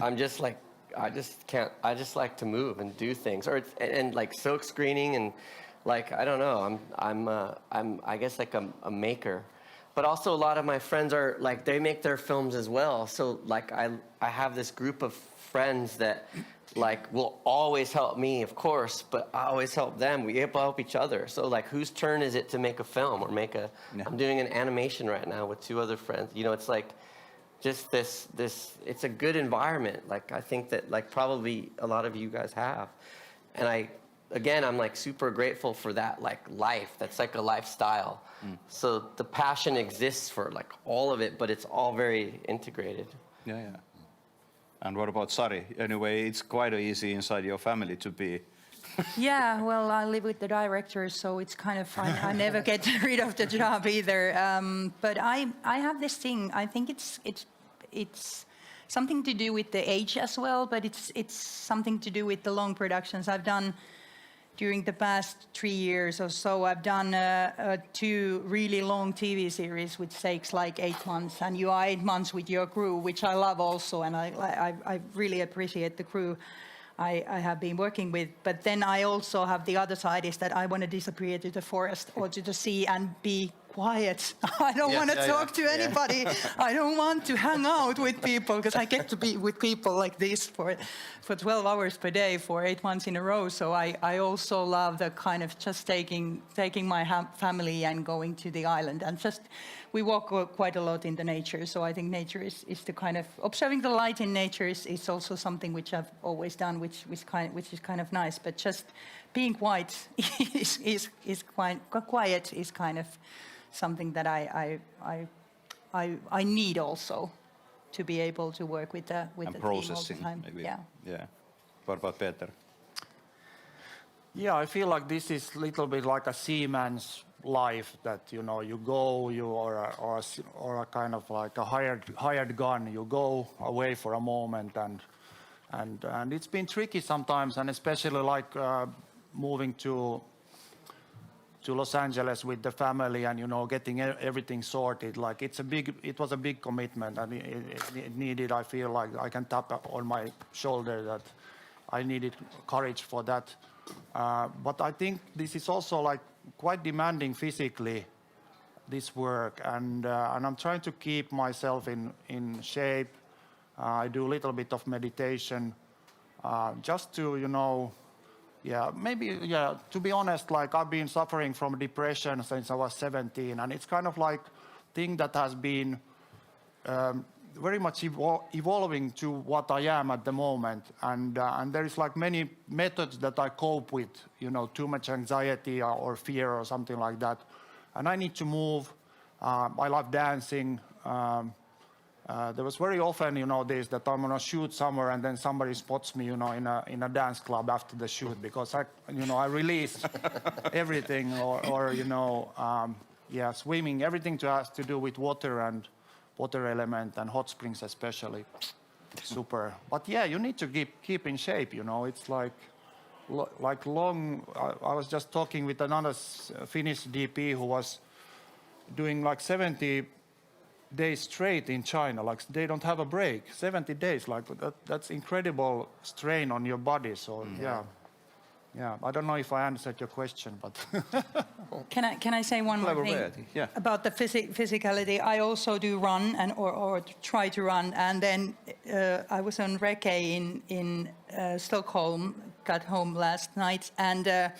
I'm just like, I just like to move and do things, and like silk screening, and like I don't know. I guess like a maker. But also a lot of my friends are like, they make their films as well. So like I have this group of friends that like will always help me, of course, but I always help them. We help each other. So like, whose turn is it to make a film or I'm doing an animation right now with 2 other friends. It's like just this, it's a good environment. Like I think that like probably a lot of you guys have. And I'm like super grateful for that like life. That's like a lifestyle. So the passion exists for like all of it, but it's all very integrated. Yeah. And what about Sari? Anyway, it's quite easy inside your family to be. Yeah, well, I live with the director, so it's kind of fun. I never get rid of the job either. But I have this thing. I think it's something to do with the age as well, but it's something to do with the long productions I've done. During the past 3 years or so, I've done 2 really long TV series, which takes like 8 months, and you are 8 months with your crew, which I love also, and I really appreciate the crew I have been working with. But then I also have the other side is that I want to disappear to the forest or to the sea and be quiet. I don't want to talk to anybody. I don't want to hang out with people because I get to be with people like this for 12 hours per day for 8 months in a row. So I also love the kind of just taking my family and going to the island, and just we walk quite a lot in the nature. So I think nature is the kind of observing the light in nature is also something which I've always done, which is kind of nice. But just being quiet quiet is kind of something that I need also to be able to work with the processing team all the time. maybe. Yeah. What about Peter? Yeah, I feel like this is a little bit like a seaman's life, that you go, or a kind of like a hired gun. You go away for a moment, and it's been tricky sometimes, and especially like moving to Los Angeles with the family and getting everything sorted. Like it was a big commitment, and it needed. I feel like I can tap on my shoulder that I needed courage for that. But I think this is also like quite demanding physically, this work, and I'm trying to keep myself in shape. I do a little bit of meditation, just to, you know, to be honest, like I've been suffering from depression since I was 17, and it's kind of like thing that has been very much evolving to what I am at the moment, and there is like many methods that I cope with, you know, too much anxiety or fear or something like that, and I need to move. I love dancing. There was very often, you know, days that I'm gonna shoot somewhere and then somebody spots me, you know, in a dance club after the shoot because I release everything, or you know, swimming, everything has to do with water and water element and hot springs especially. Super. But yeah, you need to keep in shape, you know. It's like long. I was just talking with another Finnish DP who was doing like 70 days straight in China, like they don't have a break. 70 days, like that's incredible strain on your body. So yeah. I don't know if I answered your question, but Can I say one more thing Yeah. about the physicality? I also do run or try to run, and then I was on recce in Stockholm. Got home last night, and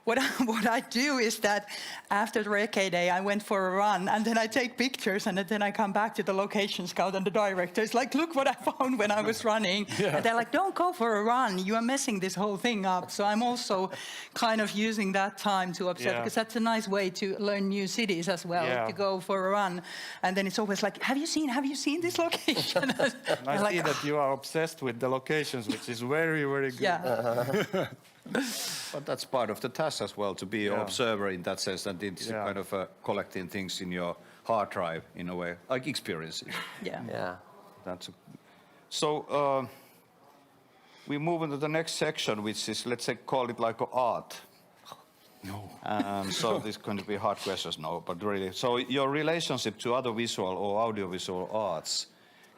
what I do is that after the recce day, I went for a run, and then I take pictures, and then I come back to the location scout and the director is like, look what I found when I was running. And they're like, don't go for a run, you are messing this whole thing up. So I'm also kind of using that time to observe, because that's a nice way to learn new cities as well, to go for a run. And then it's always like, have you seen this location? I see that you are obsessed with the locations, which is very, very good. Yeah. But that's part of the task as well, to be an observer in that sense, that it's kind of collecting things in your hard drive in a way, like experiences. Yeah. So we move into the next section, which is, let's say, call it like art. No. So this is going to be hard questions now, but really. So your relationship to other visual or audiovisual arts,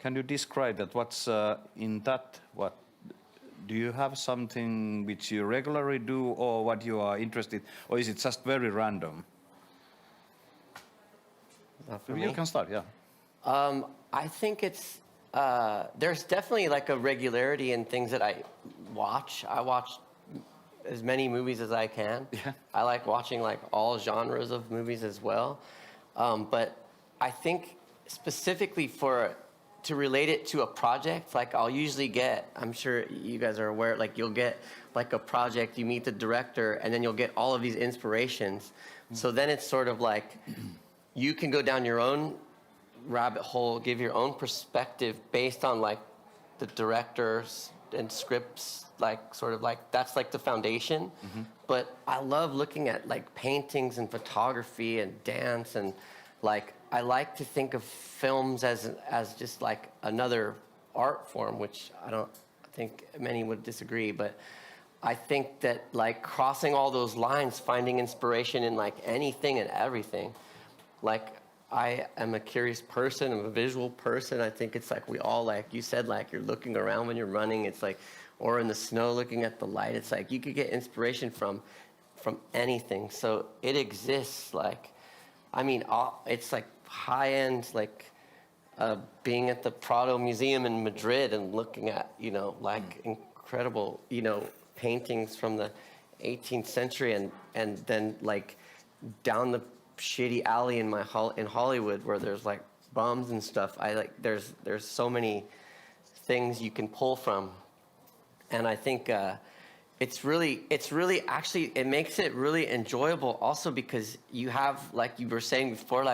can you describe that? What's in that? What do you have something which you regularly do, or what you are interested, or is it just very random? You can start, yeah. I think it's there's definitely like a regularity in things that I watch. I watch as many movies as I can. Yeah. I like watching like all genres of movies as well. But I think specifically to relate it to a project, like I'll usually get, I'm sure you guys are aware, like you'll get like a project, you meet the director, and then you'll get all of these inspirations. So then it's sort of like you can go down your own rabbit hole, give your own perspective based on like the directors and scripts, like sort of like that's like the foundation. But I love looking at like paintings and photography and dance, and like I like to think of films as just like another art form, which I think many would disagree, but I think that like crossing all those lines, finding inspiration in like anything and everything. Like I am a curious person, I'm a visual person. I think it's like we all, like you said, like you're looking around when you're running, it's like, or in the snow looking at the light, it's like you could get inspiration from anything. So it exists, like, I mean, it's like high-end, like being at the Prado Museum in Madrid and looking at, you know, like incredible, you know, paintings from the 18th century, and then like down the shitty alley in Hollywood where there's like bums and stuff. There's so many things you can pull from, and I think it's really actually, it makes it really enjoyable also because you have, like you were saying before,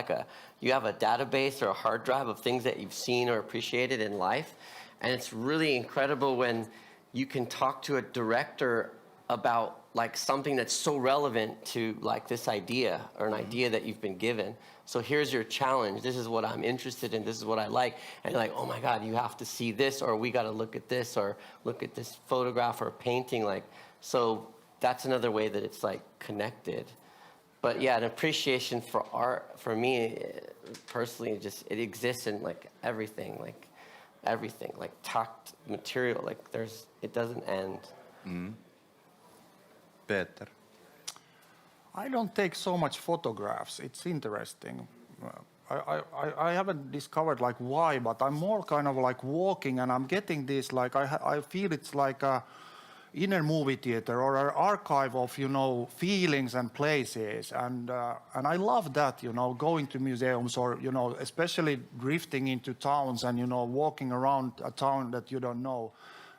you have a database or a hard drive of things that you've seen or appreciated in life. And it's really incredible when you can talk to a director about like something that's so relevant to like this idea or an idea that you've been given. So here's your challenge. This is what I'm interested in. This is what I like. And you're like, oh my God, you have to see this, or we got to look at this, or look at this photograph or painting. Like, so that's another way that it's like connected. But yeah, an appreciation for art, for me personally, just it exists in like everything, like tact material. Like it doesn't end. Peter? I don't take so much photographs. It's interesting. I haven't discovered like why, but I'm more kind of like walking, and I'm getting this like I feel it's like a inner movie theater or an archive of feelings and places, and I love that going to museums or especially drifting into towns and walking around a town that you don't know,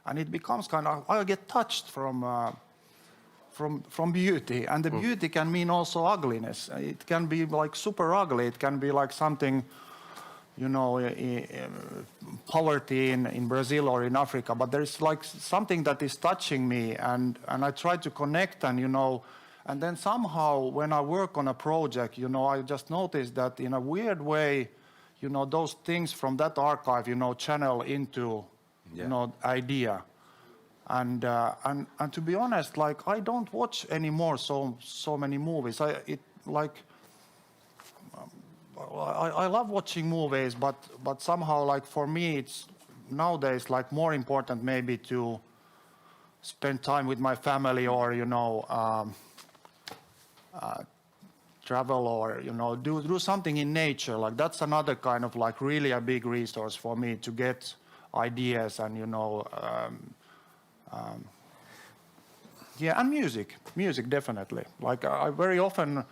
and it becomes kind of I get touched from beauty, and the beauty can mean also ugliness. It can be like super ugly. It can be like something, poverty in Brazil or in Africa. But there's like something that is touching me, and I try to connect, and and then somehow when I work on a project, I just notice that in a weird way, those things from that archive, channel into, idea. And to be honest, like I don't watch anymore so many movies. I love watching movies, but somehow like for me it's nowadays like more important maybe to spend time with my family or travel or do something in nature. Like that's another kind of like really a big resource for me to get ideas and and music definitely. Like I very often,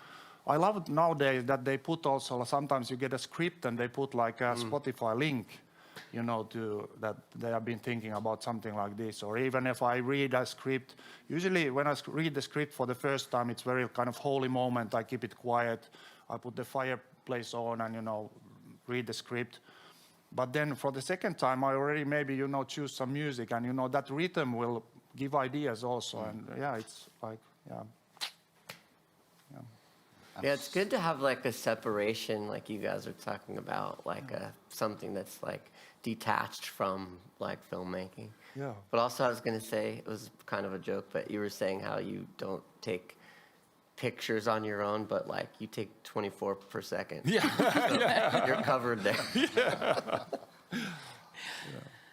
I love it nowadays that they put also, sometimes you get a script and they put like a Spotify link, to that they have been thinking about something like this. Or even if I read a script, usually when I read the script for the first time, it's very kind of holy moment. I keep it quiet. I put the fireplace on and, read the script. But then for the second time, I already maybe, choose some music and, that rhythm will give ideas also. And it's like, Yeah, it's good to have like a separation, like you guys are talking about, like something that's like detached from like filmmaking. Yeah. But also I was going to say, it was kind of a joke, but you were saying how you don't take pictures on your own, but like you take 24 per second. Yeah. So you're covered there.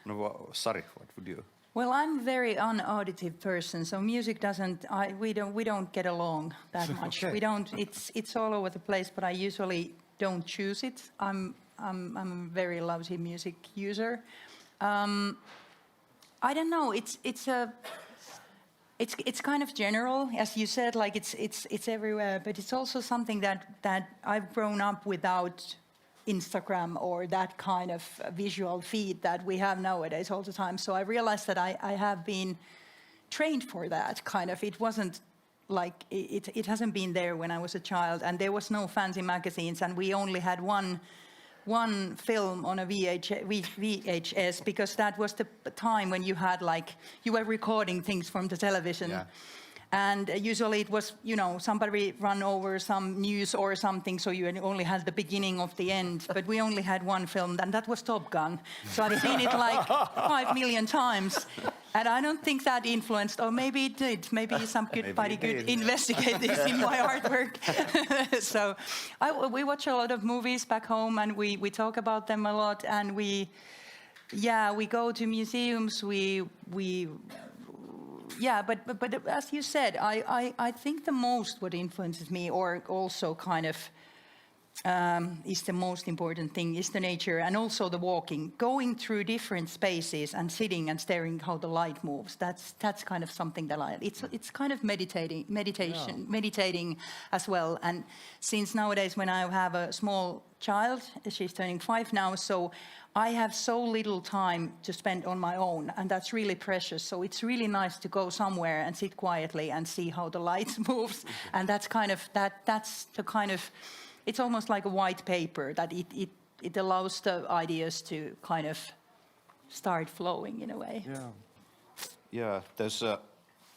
No, Sari, what would you? Well, I'm a very unauditive person, so music doesn't. We don't get along that much. Okay. We don't. It's all over the place, but I usually don't choose it. I'm a very lousy music user. I don't know. It's kind of general, as you said. Like it's everywhere, but it's also something that I've grown up without Instagram or that kind of visual feed that we have nowadays all the time. So I realized that I have been trained for that kind of. It wasn't like, it hasn't been there when I was a child, and there was no fancy magazines, and we only had one film on a VHS, because that was the time when you had like, you were recording things from the television. Yeah. And usually it was, somebody run over some news or something, so you only had the beginning of the end. But we only had one film, and that was Top Gun. So I've seen it like 5 million times. And I don't think that influenced, or maybe it did. Maybe somebody could investigate this in my artwork. So we watch a lot of movies back home, and we talk about them a lot. And we go to museums. But as you said, I think the most what influences me, or also kind of is the most important thing, is the nature, and also the walking, going through different spaces and sitting and staring how the light moves. That's kind of something that it's kind of meditating as well. And since nowadays when I have a small child, she's turning 5 now, so I have so little time to spend on my own, and that's really precious. So it's really nice to go somewhere and sit quietly and see how the light moves. And that's the kind of, it's almost like a white paper that it allows the ideas to kind of start flowing in a way. Yeah, there's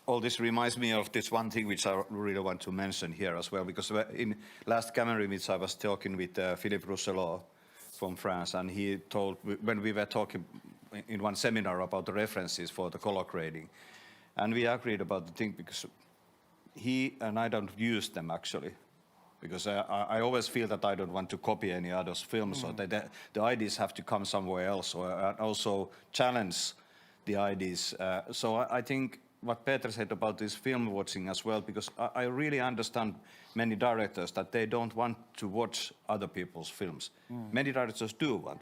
all this reminds me of this one thing which I really want to mention here as well, because in last Camera Meets I was talking with Philippe Rousselot from France, and he told, when we were talking in one seminar about the references for the color grading, and we agreed about the thing, because he and I don't use them actually, because I always feel that I don't want to copy any other's films, or that the ideas have to come somewhere else, or also challenge the ideas. So I think what Peter said about this film watching as well, because I really understand many directors that they don't want to watch other people's films. Many directors do want,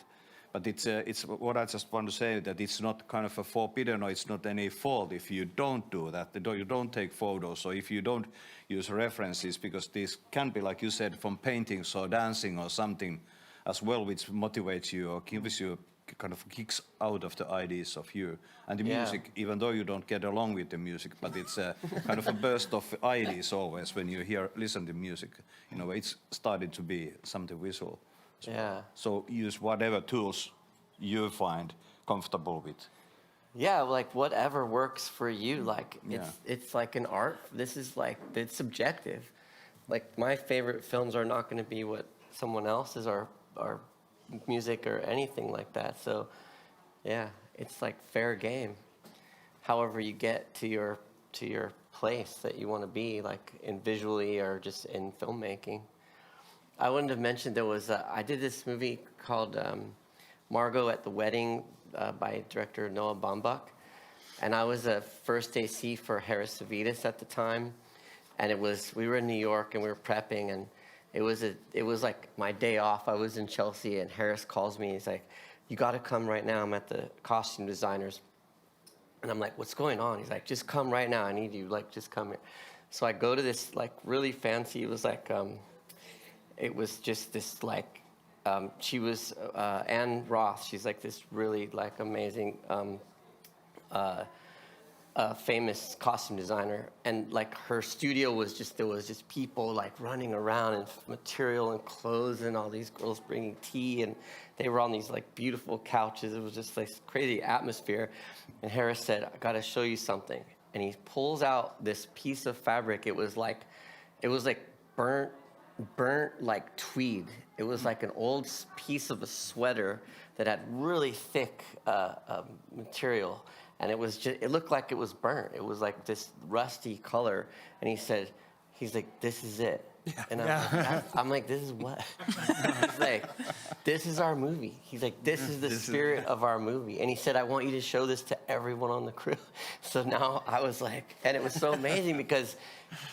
but it's what I just want to say, that it's not kind of a forbidden, or it's not any fault if you don't do that. You don't take photos, or if you don't use references, because these can be, like you said, from paintings or dancing or something as well, which motivates you or gives you kind of kicks out of the ideas of you. And the music, even though you don't get along with the music, but it's a kind of a burst of ideas always when you listen to music. You know, it's started to be something visual. So use whatever tools you find comfortable with. Yeah, like whatever works for you. Like it's like an art. This is like, it's subjective. Like my favorite films are not going to be what someone else's are music or anything like that. So yeah, it's like fair game. However you get to your place that you want to be, like in visually or just in filmmaking. I wouldn't have mentioned there was I did this movie called Margot at the Wedding by director Noah Baumbach, and I was a first AC for Harris Savides at the time, and we were in New York and we were prepping, and it was like my day off. I was in Chelsea, and Harris calls me. He's like, "You got to come right now. I'm at the costume designers." And I'm like, "What's going on?" He's like, "Just come right now. I need you. Like, just come here." So I go to this like really fancy. It was just this like, she was Anne Roth. She's like this really like amazing, famous costume designer, and like her studio was just, there was just people like running around in material and clothes, and all these girls bringing tea, and they were on these like beautiful couches. It was just like crazy atmosphere. And Harris said, "I got to show you something." And he pulls out this piece of fabric. It was like burnt like tweed. It was like an old piece of a sweater that had really thick material, and it looked like it was burnt. It was like this rusty color. And he's like, "This is it." And I'm like, "This is what?" He's like, "This is our movie." He's like, "This is the spirit of our movie." And he said, "I want you to show this to everyone on the crew." So now I was like, and it was so amazing because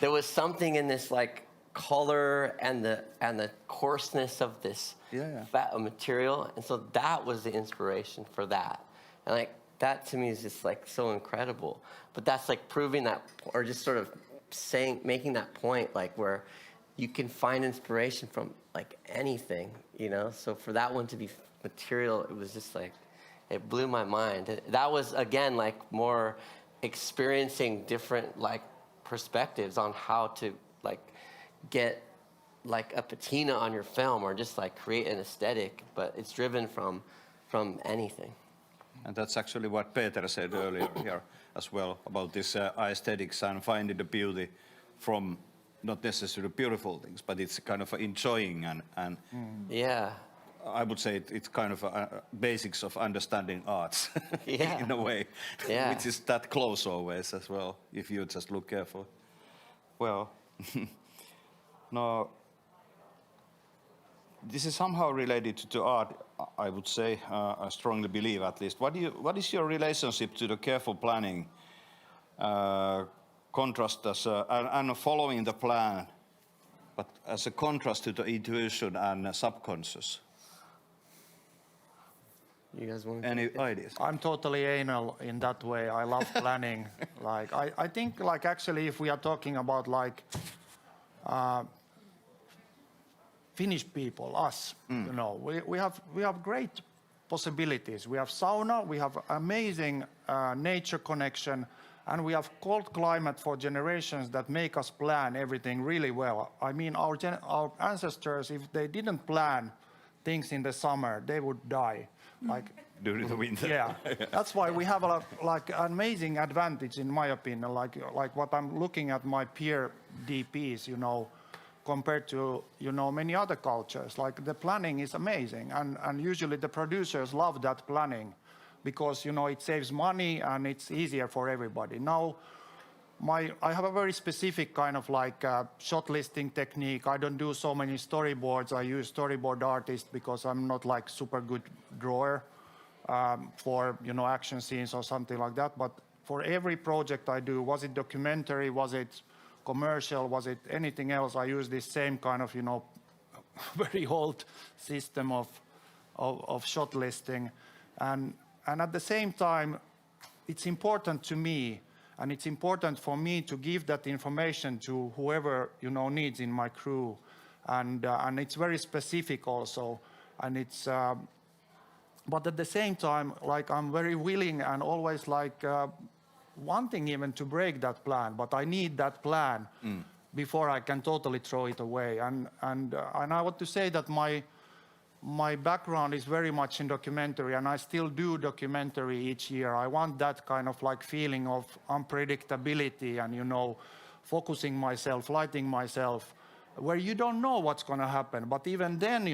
there was something in this like color and the coarseness of this fat material, and so that was the inspiration for that. And like that to me is just like so incredible. But that's like proving that, or just sort of making that point, like where you can find inspiration from like anything, you know. So for that one to be material, it was just like, it blew my mind. That was again like more experiencing different like perspectives on how to like get like a patina on your film, or just like create an aesthetic, but it's driven from anything. And that's actually what Peter said earlier here as well, about this aesthetics and finding the beauty from not necessarily beautiful things, but it's kind of enjoying and I would say it's kind of basics of understanding arts in a way, which is that close always as well, if you just look carefully. Well, no, this is somehow related to art, I would say. I strongly believe, at least. What is your relationship to the careful planning, contrast and following the plan, but as a contrast to the intuition and subconscious? You guys want any ideas? I'm totally anal in that way. I love planning. Like I think like actually if we are talking about like Finnish people, us, you know, we have great possibilities. We have sauna, we have amazing nature connection, and we have cold climate for generations that make us plan everything really well. I mean, our ancestors, if they didn't plan things in the summer, they would die. Like during the winter. Yeah, that's why we have like an amazing advantage, in my opinion. Like what I'm looking at my peer DPs, you know, compared to, you know, many other cultures. Like the planning is amazing, and usually the producers love that planning because, you know, it saves money and it's easier for everybody. Now, I have a very specific kind of like shot listing technique. I don't do so many storyboards. I use storyboard artists because I'm not like super good drawer for, you know, action scenes or something like that. But for every project I do, was it documentary, was it commercial, was it anything else, I use this same kind of, very old system of shot listing. And at the same time, it's important to me, and it's important for me to give that information to whoever, needs in my crew. And it's very specific also. And it's, but at the same time, like, I'm very willing and always like wanting even to break that plan, but I need that plan before I can totally throw it away. And I want to say that my background is very much in documentary, and I still do documentary each year. I want that kind of like feeling of unpredictability and, focusing myself, lighting myself, where you don't know what's going to happen. But even then,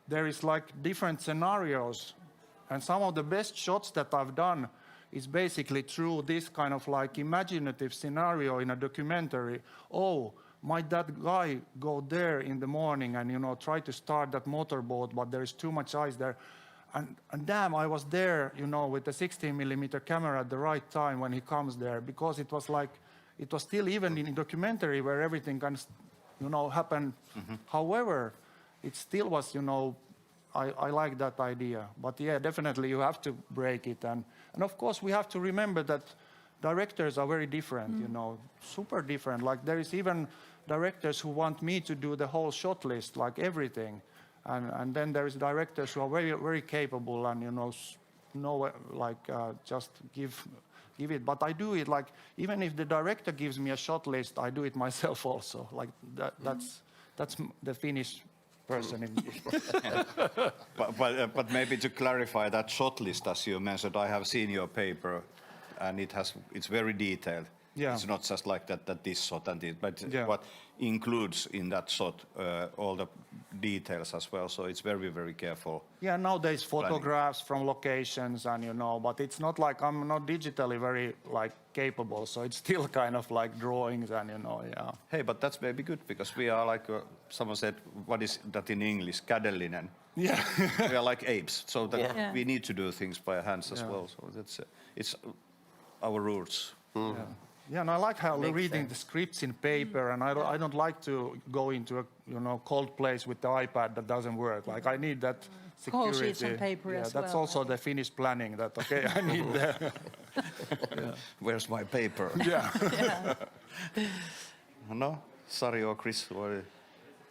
there is like different scenarios. And some of the best shots that I've done is basically through this kind of like imaginative scenario in a documentary. Oh, might that guy go there in the morning and, try to start that motorboat, but there is too much ice there. And damn, I was there, with the 16mm camera at the right time when he comes there, because it was like, it was still even in documentary where everything can, happen. However, it still was, I like that idea. But yeah, definitely you have to break it. And of course, we have to remember that directors are very different, super different. Like, there is even directors who want me to do the whole shot list, like everything. And then there is directors who are very, very capable and, just give it. But I do it, like, even if the director gives me a shot list, I do it myself also. Like, that's the Finnish person in me. But maybe to clarify that shot list, as you mentioned, I have seen your paper, and it's very detailed. Yeah. It's not just like that this shot and this, but Yeah. what includes in that shot all the details as well. So it's very, very careful. Yeah, nowadays photographs from locations and, but it's not like I'm not digitally very like capable. So it's still kind of like drawings and, yeah. Hey, but that's maybe good, because we are like, someone said, what is that in English? Kädellinen. Yeah. We are like apes, so that Yeah. we need to do things by our hands as well. So that's it's our roots. Yeah, and I like how Makes reading sense. the scripts in paper, and I don't like to go into a cold place with the iPad that doesn't work. Like, I need that security. Call sheets and paper as that's well. also the Finnish planning. That okay, I need that. Where's my paper? Yeah. No, Sari or Chris? Or...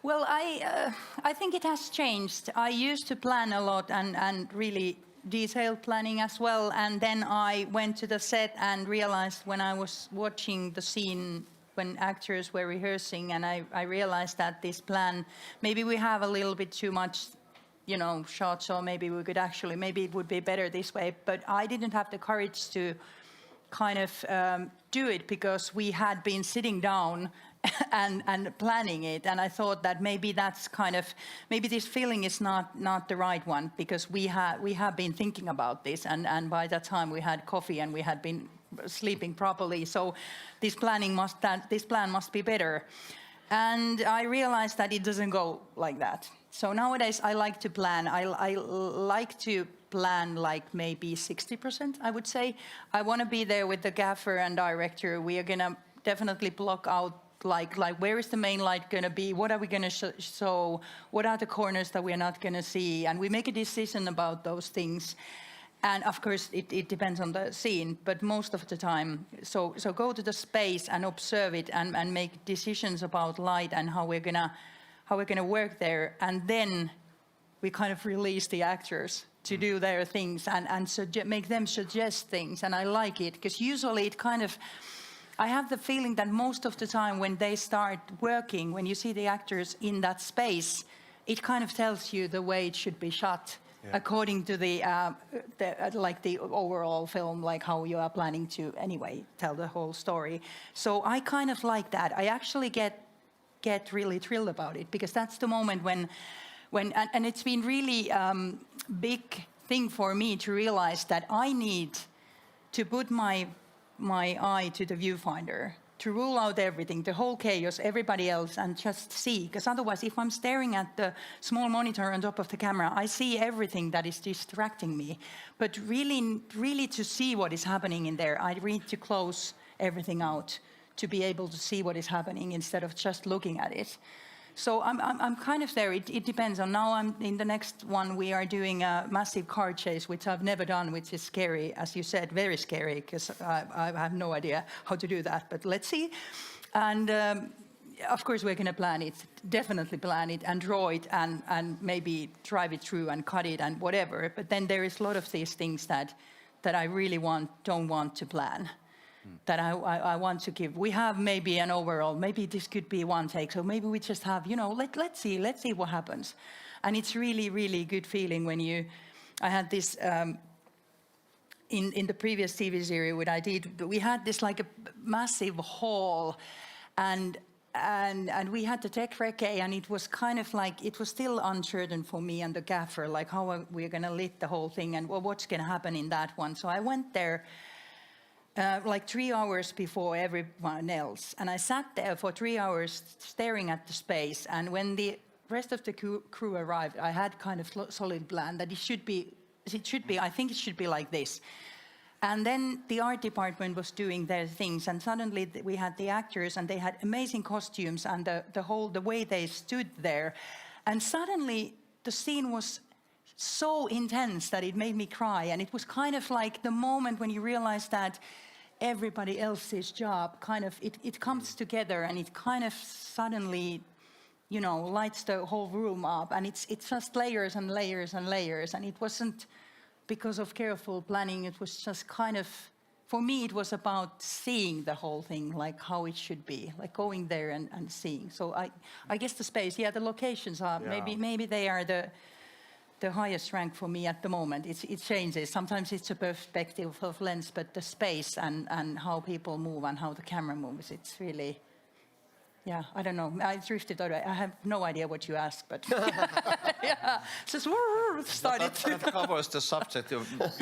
Well, I think it has changed. I used to plan a lot and really detailed planning as well. And then I went to the set and realized when I was watching the scene when actors were rehearsing, and I realized that this plan, maybe we have a little bit too much, shots, or maybe we could actually, maybe it would be better this way. But I didn't have the courage to kind of do it, because we had been sitting down and planning it, and I thought that maybe that's kind of, maybe this feeling is not the right one, because we have been thinking about this, and by that time we had coffee and we had been sleeping properly, so this plan must be better. And I realized that it doesn't go like that. So nowadays I like to plan. I like to plan like maybe 60%, I would say. I want to be there with the gaffer and director. We are going to definitely block out like where is the main light going to be? What are we going to show? What are the corners that we are not going to see? And we make a decision about those things. And of course, it depends on the scene, but most of the time, so go to the space and observe it and make decisions about light and how we're gonna work there, and then we kind of release the actors to do their things and make them suggest things, and I like it because usually it kind of. I have the feeling that most of the time when they start working, when you see the actors in that space, it kind of tells you the way it should be shot. Yeah. According to the overall film, like how you are planning to anyway tell the whole story. So I kind of like that. I actually get really thrilled about it, because that's the moment when and it's been really big thing for me to realize that I need to put my eye to the viewfinder to rule out everything, the whole chaos, everybody else, and just see. Because otherwise, if I'm staring at the small monitor on top of the camera, I see everything that is distracting me. But really to see what is happening in there, I need to close everything out to be able to see what is happening instead of just looking at it. So I'm kind of there. It depends on now. I'm in the next one. We are doing a massive car chase, which I've never done, which is scary, as you said, very scary, because I have no idea how to do that. But let's see. And of course, we're going to plan it, definitely plan it, and draw it, and maybe drive it through and cut it and whatever. But then there is a lot of these things that I really don't want to plan. That I want to give. We have maybe an overall, maybe this could be one take, so maybe we just have, let's see what happens. And it's really, really good feeling when I had this, in the previous TV series what I did, we had this like a massive hall, and we had the tech recce, and it was kind of like, it was still uncertain for me and the gaffer, like how we're going to lit the whole thing, and what's going to happen in that one. So I went there like 3 hours before everyone else. And I sat there for 3 hours staring at the space. And when the rest of the crew arrived, I had kind of solid plan that I think it should be like this. And then the art department was doing their things. And suddenly we had the actors, and they had amazing costumes, and the way they stood there. And suddenly the scene was so intense that it made me cry. And it was kind of like the moment when you realize that everybody else's job kind of, it comes together, and it kind of suddenly, lights the whole room up. And it's just layers and layers and layers. And it wasn't because of careful planning. It was just kind of, for me, it was about seeing the whole thing, like how it should be, like going there and seeing. So I guess the space, the locations are, maybe they are the highest rank for me at the moment. It changes. Sometimes it's a perspective of lens, but the space and how people move and how the camera moves, it's really, I don't know. I drifted out. I have no idea what you asked, but just started. That covers the subject. You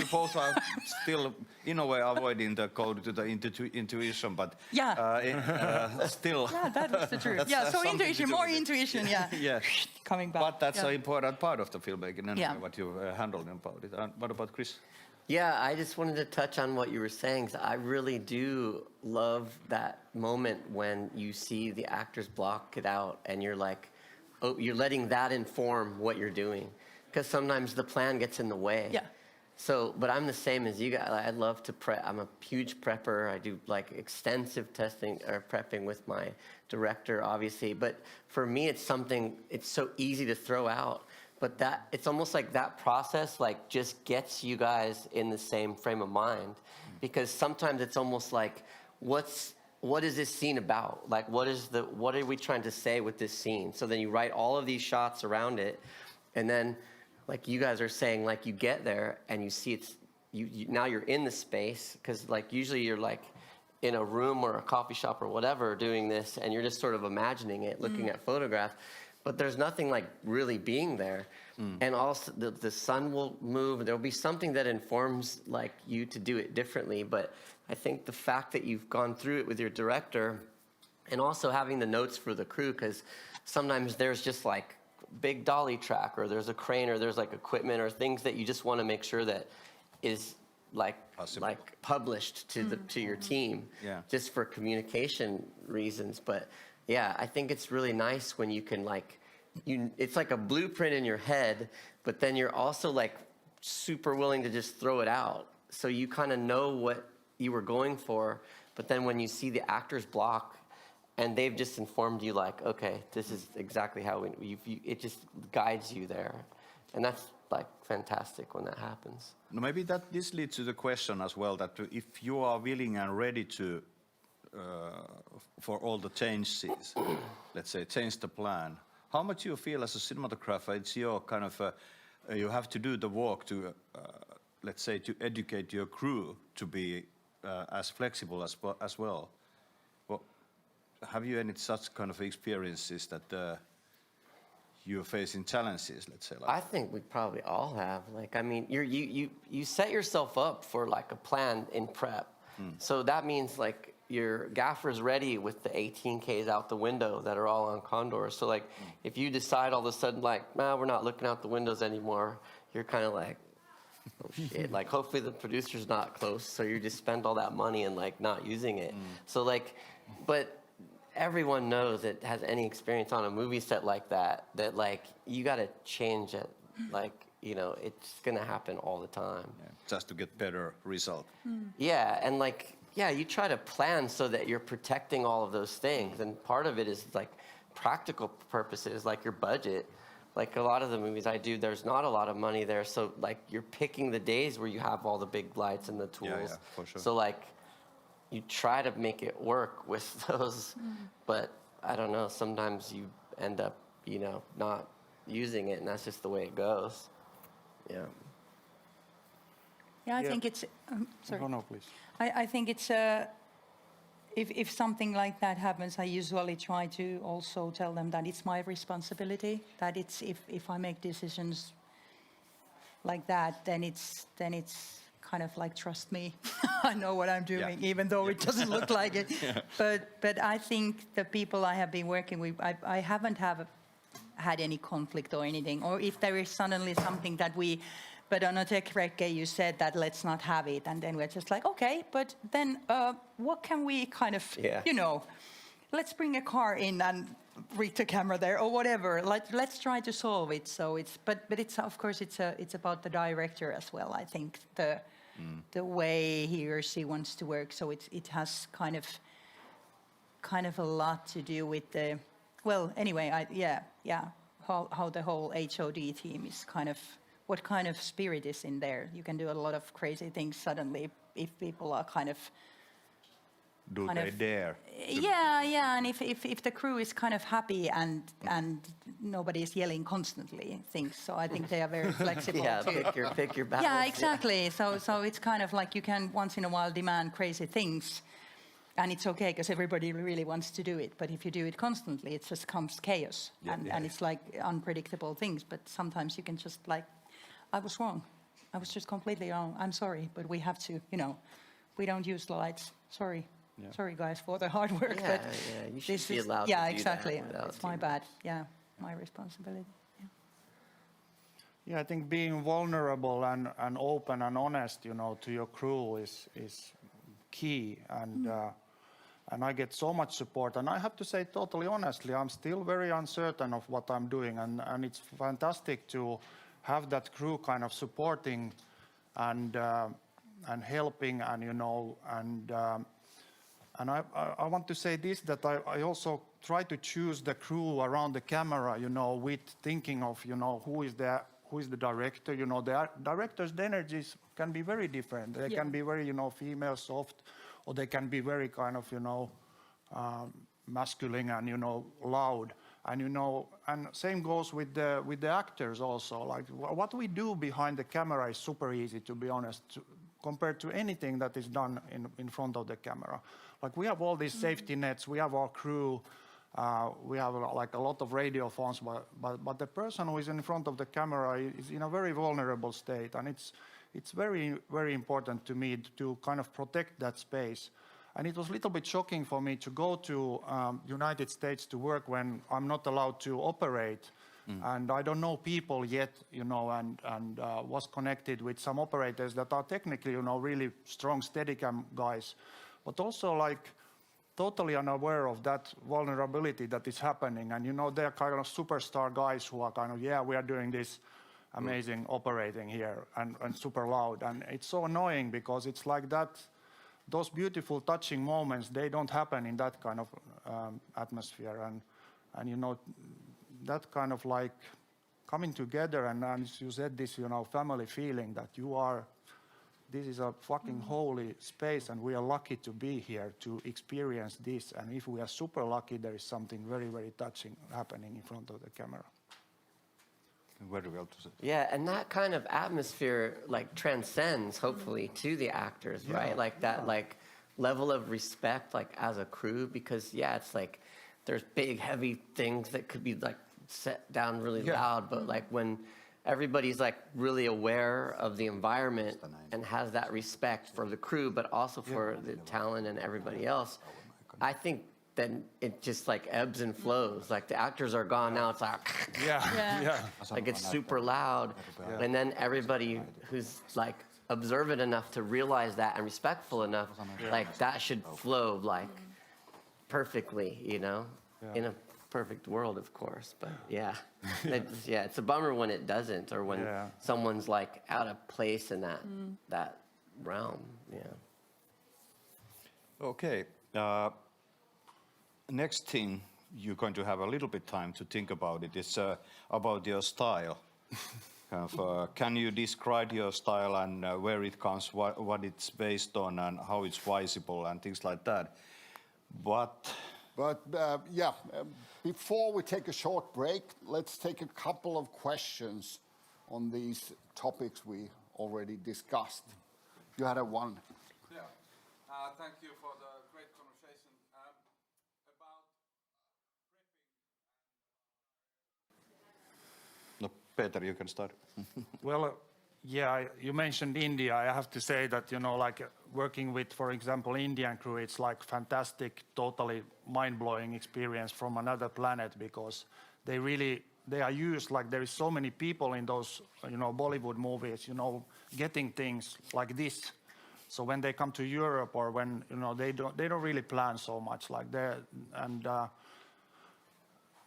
both are still, in a way, avoiding the code to the intuition, but still. Yeah, that was the truth. So intuition, more intuition, Yeah. Coming back. But that's an important part of the filmmaking, and what you handled about it. What about Chris? Yeah, I just wanted to touch on what you were saying. I really do love that moment when you see the actors block it out, and you're like, oh, you're letting that inform what you're doing. Because sometimes the plan gets in the way. Yeah. So, but I'm the same as you guys. I love to prep. I'm a huge prepper. I do like extensive testing or prepping with my director, obviously. But for me, it's so easy to throw out. But it's almost like that process like just gets you guys in the same frame of mind, because sometimes it's almost like, what is this scene about? Like, what are we trying to say with this scene? So then you write all of these shots around it, and then like you guys are saying, like you get there and you see now you're in the space, because like usually you're like in a room or a coffee shop or whatever doing this, and you're just sort of imagining it, looking at photographs. But there's nothing like really being there. And also the sun will move. There'll be something that informs like you to do it differently. But I think the fact that you've gone through it with your director, and also having the notes for the crew, because sometimes there's just like big dolly track, or there's a crane, or there's like equipment or things that you just want to make sure that is like published to your team, just for communication reasons. But yeah, I think it's really nice when you can it's like a blueprint in your head, but then you're also like super willing to just throw it out. So you kind of know what you were going for, but then when you see the actors block and they've just informed you like, okay, this is exactly how it just guides you there. And that's like fantastic when that happens. Maybe this leads to the question as well, that if you are willing and ready to for all the changes, let's say, change the plan. How much you feel as a cinematographer, it's your kind of, you have to do the work to, let's say, to educate your crew to be as flexible as well. Have you any such kind of experiences that you're facing challenges, let's say? I think we probably all have. Like, I mean, you set yourself up for like a plan in prep. So that means like, your gaffer's ready with the 18Ks out the window that are all on Condor. So like, if you decide all of a sudden like, nah, we're not looking out the windows anymore, you're kind of like, oh shit. Like, hopefully the producer's not close, so you just spend all that money and like not using it. So like, but everyone knows that has any experience on a movie set like that like you got to change it. Like, you know, it's gonna happen all the time. Yeah, just to get better result. Yeah, and like, yeah, you try to plan so that you're protecting all of those things, and part of it is like practical purposes, like your budget. Like a lot of the movies I do, there's not a lot of money there, so like you're picking the days where you have all the big lights and the tools. Yeah, for sure. So like, you try to make it work with those, but I don't know, sometimes you end up, you know, not using it, and that's just the way it goes. Yeah. Yeah, I think it's, sorry. No, please. I think it's, if something like that happens, I usually try to also tell them that it's my responsibility, that it's, if I make decisions like that, then it's kind of like, trust me, I know what I'm doing, even though it doesn't look like it. But I think the people I have been working with, I haven't had any conflict or anything. Or if there is suddenly something that but on a tech recce you said that let's not have it, and then we're just like, okay, but then what can we kind of, you know, let's bring a car in and rig the camera there or whatever. Let's try to solve it. So it's, but it's, of course, it's about the director as well. I think the way he or she wants to work. So it has kind of a lot to do with the, well, anyway, how the whole HOD team is kind of, what kind of spirit is in there. You can do a lot of crazy things suddenly if people are kind of, Do they dare? Yeah, and if the crew is kind of happy and nobody is yelling constantly things, so I think they are very flexible. Yeah, too. pick your battles. Yeah, exactly. Yeah. So it's kind of like you can once in a while demand crazy things, and it's okay because everybody really wants to do it. But if you do it constantly, it just comes chaos, and it's like unpredictable things. But sometimes you can just like, I was wrong. I was just completely wrong. I'm sorry, but we have to, you know, we don't use lights. Sorry. Yeah. Sorry, guys, for the hard work. Yeah, but you should this be is, allowed to yeah, do exactly. that It's my bad. Yeah, my responsibility. Yeah. Yeah, I think being vulnerable and open and honest, you know, to your crew is key. And I get so much support. And I have to say, totally honestly, I'm still very uncertain of what I'm doing. And it's fantastic to have that crew kind of supporting and helping, and you know, and I want to say this, that I also try to choose the crew around the camera, you know, with thinking of, you know, who is the director. You know, the director's energies can be very different. They can be very, you know, female, soft, or they can be very kind of, you know, masculine and, you know, loud. And, you know, and same goes with the actors also. Like, what we do behind the camera is super easy, to be honest, compared to anything that is done in front of the camera. Like, we have all these safety nets, we have our crew, we have like a lot of radio phones, but the person who is in front of the camera is in a very vulnerable state, and it's very, very important to me to kind of protect that space. And it was a little bit shocking for me to go to United States to work when I'm not allowed to operate. And I don't know people yet, you know, and was connected with some operators that are technically, you know, really strong Steadicam guys, but also like totally unaware of that vulnerability that is happening. And, you know, they're kind of superstar guys who are kind of, yeah, we are doing this amazing operating here, and super loud. And it's so annoying because it's like that, those beautiful touching moments, they don't happen in that kind of atmosphere. And, you know, that kind of like coming together, and as you said, this, you know, family feeling that this is a fucking holy space, and we are lucky to be here to experience this. And if we are super lucky, there is something very, very touching happening in front of the camera. Very well to say. Yeah, and that kind of atmosphere like transcends, hopefully, to the actors, right? Like that, like level of respect, like as a crew, because it's like there's big, heavy things that could be like set down really loud, but like when everybody's like really aware of the environment and has that respect for the crew, but also for the talent and everybody else, I think then it just like ebbs and flows. Like the actors are gone now, it's like like it's super loud, and then everybody who's like observant enough to realize that and respectful enough, like that should flow like perfectly, you know, in a perfect world, of course. But it's a bummer when it doesn't, or when someone's like out of place in that realm. Okay. Next thing you're going to have a little bit time to think about it is about your style. Can you describe your style and where it comes, what it's based on, and how it's visible and things like that? But before we take a short break, let's take a couple of questions on these topics we already discussed. You had one. Yeah. Thank you for the great conversation. About prepping. No, Peter, you can start. Well, you mentioned India. I have to say that, you know, like working with, for example, Indian crew, it's like fantastic, totally mind-blowing experience from another planet, because they are used, like there is so many people in those, you know, Bollywood movies, you know, getting things like this. So when they come to Europe, or when, you know, they don't really plan so much like that.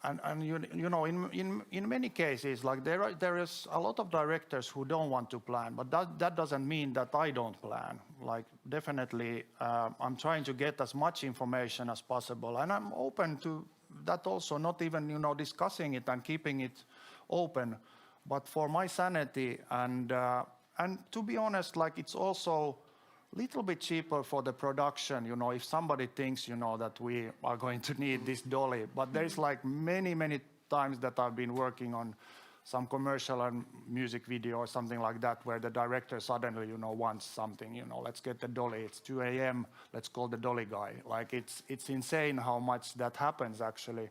And you know, in many cases, like there is a lot of directors who don't want to plan, but that doesn't mean that I don't plan. Like definitely, I'm trying to get as much information as possible, and I'm open to that also. Not even, you know, discussing it and keeping it open, but for my sanity and to be honest, like it's also little bit cheaper for the production, you know, if somebody thinks, you know, that we are going to need this dolly. But there's like many times that I've been working on some commercial and music video or something like that, where the director suddenly, you know, wants something, you know, let's get the dolly, it's 2 a.m., let's call the dolly guy. Like it's insane how much that happens actually.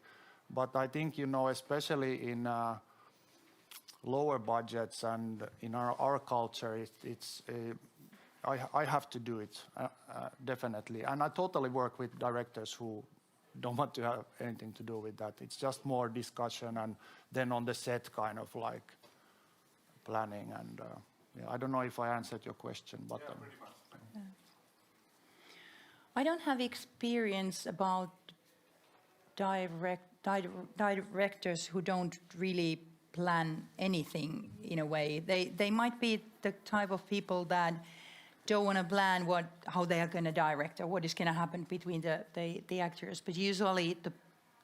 But I think, you know, especially in lower budgets and in our culture, I have to do it, definitely. And I totally work with directors who don't want to have anything to do with that. It's just more discussion, and then on the set kind of like planning. And I don't know if I answered your question, but... pretty much. I don't have experience about directors who don't really plan anything in a way. They might be the type of people that don't want to plan how they are going to direct or what is going to happen between the actors. But usually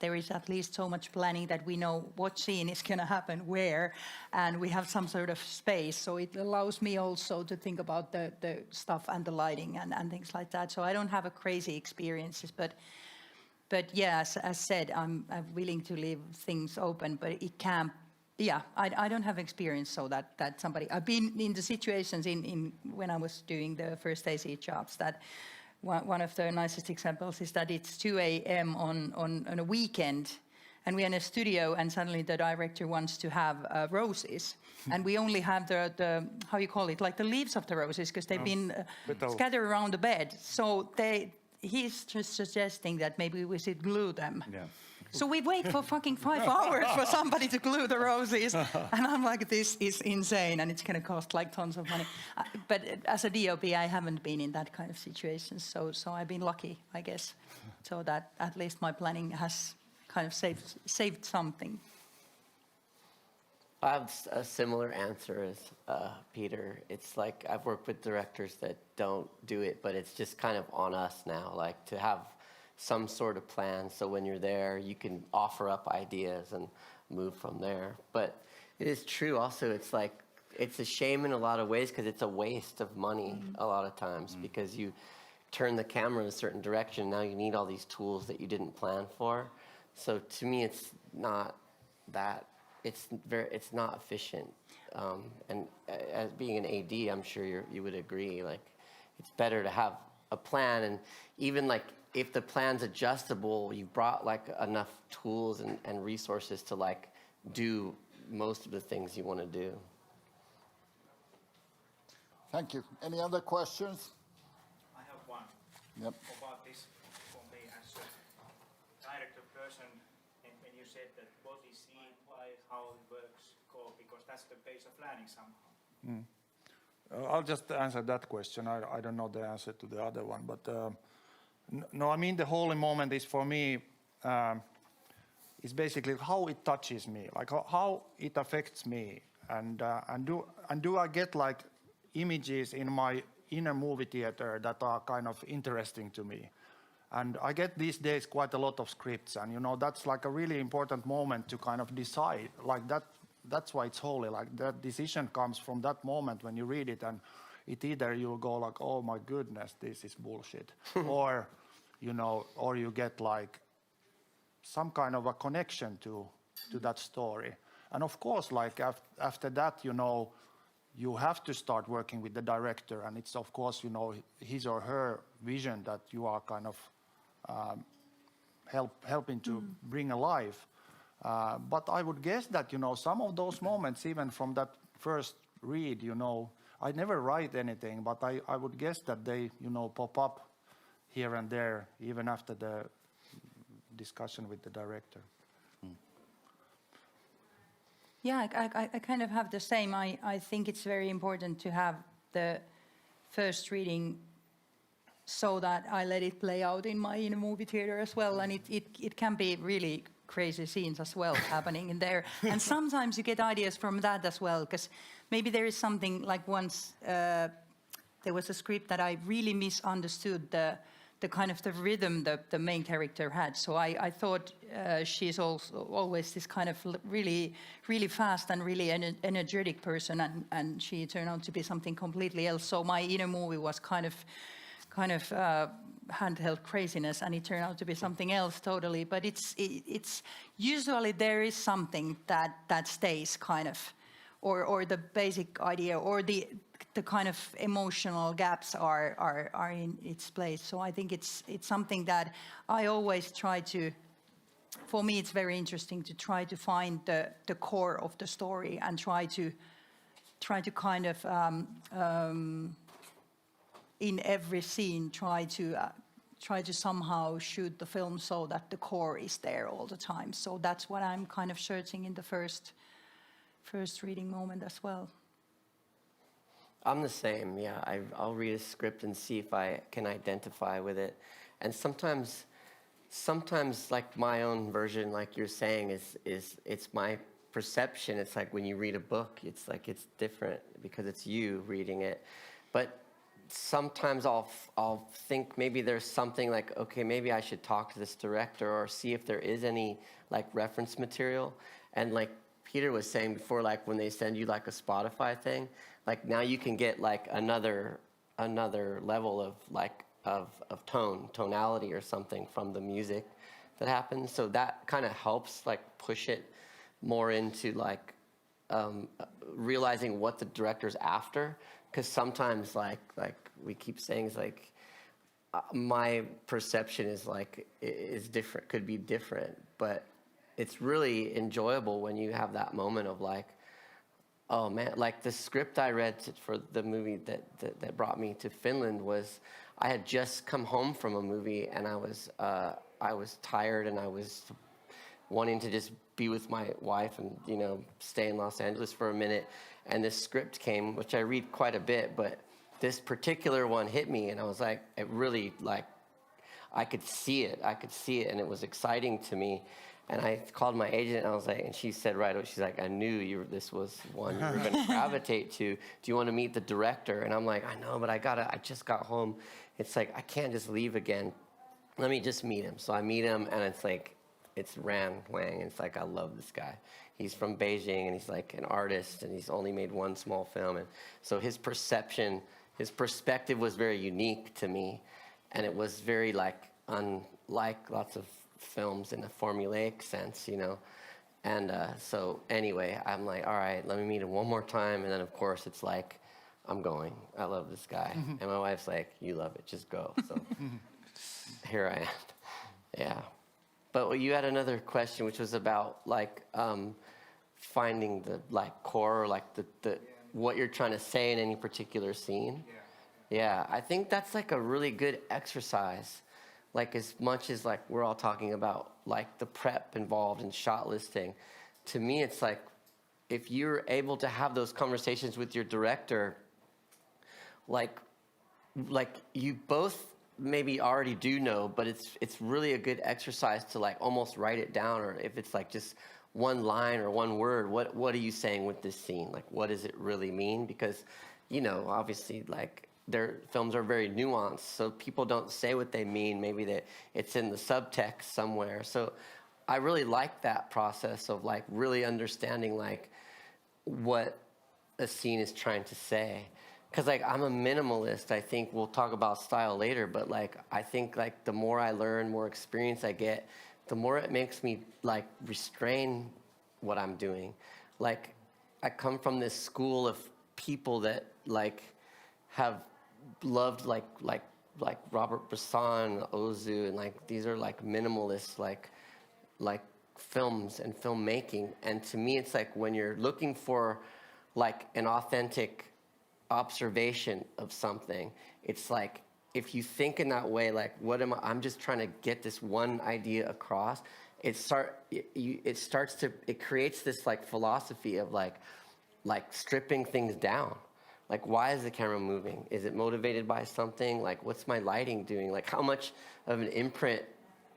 there is at least so much planning that we know what scene is going to happen where, and we have some sort of space. So it allows me also to think about the stuff and the lighting and things like that. So I don't have a crazy experiences, but yeah, as said, I'm willing to leave things open, but it can't. Yeah, I don't have experience so that somebody... I've been in the situations in when I was doing the first AC jobs, that one of the nicest examples is that it's 2 a.m. on a weekend, and we're in a studio, and suddenly the director wants to have roses. And we only have the how you call it, like the leaves of the roses, because they've been scattered around the bed. So he's just suggesting that maybe we should glue them. Yeah. So we wait for fucking 5 hours for somebody to glue the roses. And I'm like, this is insane, and it's going to cost like tons of money. But as a DOP, I haven't been in that kind of situation. So I've been lucky, I guess. So that at least my planning has kind of saved something. I have a similar answer as Peter. It's like I've worked with directors that don't do it, but it's just kind of on us now, like to have some sort of plan, so when you're there, you can offer up ideas and move from there. But it is true also, it's like, it's a shame in a lot of ways, because it's a waste of money a lot of times, because you turn the camera in a certain direction, now you need all these tools that you didn't plan for. So to me, it's not that, it's not efficient. And as being an AD, I'm sure you would agree, like, it's better to have a plan, and even like, if the plan's adjustable, you've brought like enough tools and resources to like do most of the things you want to do. Thank you. Any other questions? I have one. Yep. About this for me as a director person, and when you said that what is seen, why, how it works, because that's the base of learning somehow. I'll just answer that question. I don't know the answer to the other one, but no, I mean the holy moment is for me is basically how it touches me, like how it affects me, and do I get like images in my inner movie theater that are kind of interesting to me. And I get these days quite a lot of scripts, and that's like a really important moment to kind of decide, like that's why it's holy, like that decision comes from that moment when you read it, and it either you'll go like, oh my goodness, this is bullshit, or or you get like some kind of a connection to that story. And of course, like after that, you have to start working with the director, and it's of course, his or her vision that you are kind of helping to bring alive. But I would guess that, some of those moments, even from that first read, I never write anything, but I would guess that they, pop up here and there, even after the discussion with the director. Yeah, I kind of have the same. I think it's very important to have the first reading so that I let it play out in a movie theater as well. And it can be really crazy scenes as well happening in there. And sometimes you get ideas from that as well, because maybe there is something like once there was a script that I really misunderstood the kind of the rhythm the main character had. So I thought she's also always this kind of really, really fast and really energetic person, and she turned out to be something completely else. So my inner movie was kind of handheld craziness, and it turned out to be something else totally. But it's usually there is something that stays kind of, or the basic idea, or the kind of emotional gaps are in its place. So I think it's something that I always try to. For me, it's very interesting to try to find the core of the story and try to kind of in every scene try to somehow shoot the film so that the core is there all the time. So that's what I'm kind of searching in the first reading moment as well. I'm the same, yeah. I'll read a script and see if I can identify with it. And sometimes like my own version, like you're saying, is it's my perception. It's like when you read a book, it's like it's different because it's you reading it. But sometimes I'll think maybe there's something like, okay, maybe I should talk to this director or see if there is any like reference material. And like Peter was saying before, like when they send you like a Spotify thing, like now you can get like another level of like of tonality or something from the music that happens. So that kind of helps like push it more into like realizing what the director's after. Because sometimes like we keep saying is like my perception is different, could be different, but it's really enjoyable when you have that moment of like, oh man, like the script I read for the movie that brought me to Finland was, I had just come home from a movie and I was tired and I was wanting to just be with my wife and stay in Los Angeles for a minute, and this script came, which I read quite a bit, but this particular one hit me and I was like, it really like I could see it and it was exciting to me. And I called my agent and I was like, and she said right away, she's like, I knew this was one you were going to gravitate to. Do you want to meet the director? And I'm like, I know, but I just got home. It's like, I can't just leave again. Let me just meet him. So I meet him and it's like, it's Ran Wang. It's like, I love this guy. He's from Beijing and he's like an artist and he's only made one small film. And so his perspective was very unique to me. And it was very like unlike lots of films in a formulaic sense, And so anyway, I'm like, all right, let me meet him one more time. And then of course it's like, I'm going. I love this guy. And my wife's like, you love it, just go. So here I am. Yeah. But you had another question, which was about like finding the like core, or like the what you're trying to say in any particular scene. Yeah, I think that's like a really good exercise. Like as much as like we're all talking about like the prep involved in shot listing, to me it's like if you're able to have those conversations with your director, like you both maybe already do know, but it's really a good exercise to like almost write it down, or if it's like just one line or one word, what are you saying with this scene? Like what does it really mean? Because, you know, obviously like their films are very nuanced, so people don't say what they mean. Maybe that it's in the subtext somewhere. So I really like that process of like really understanding like what a scene is trying to say. Because like I'm a minimalist. I think we'll talk about style later, but like I think like the more I learn, more experience I get, the more it makes me like restrain what I'm doing. Like I come from this school of people that like have loved like Robert Bresson, Ozu, and like these are like minimalist like films and filmmaking. And to me it's like when you're looking for like an authentic observation of something, it's like if you think in that way, like I'm just trying to get this one idea across, it creates this like philosophy of like stripping things down. Like, why is the camera moving? Is it motivated by something? Like, what's my lighting doing? Like, how much of an imprint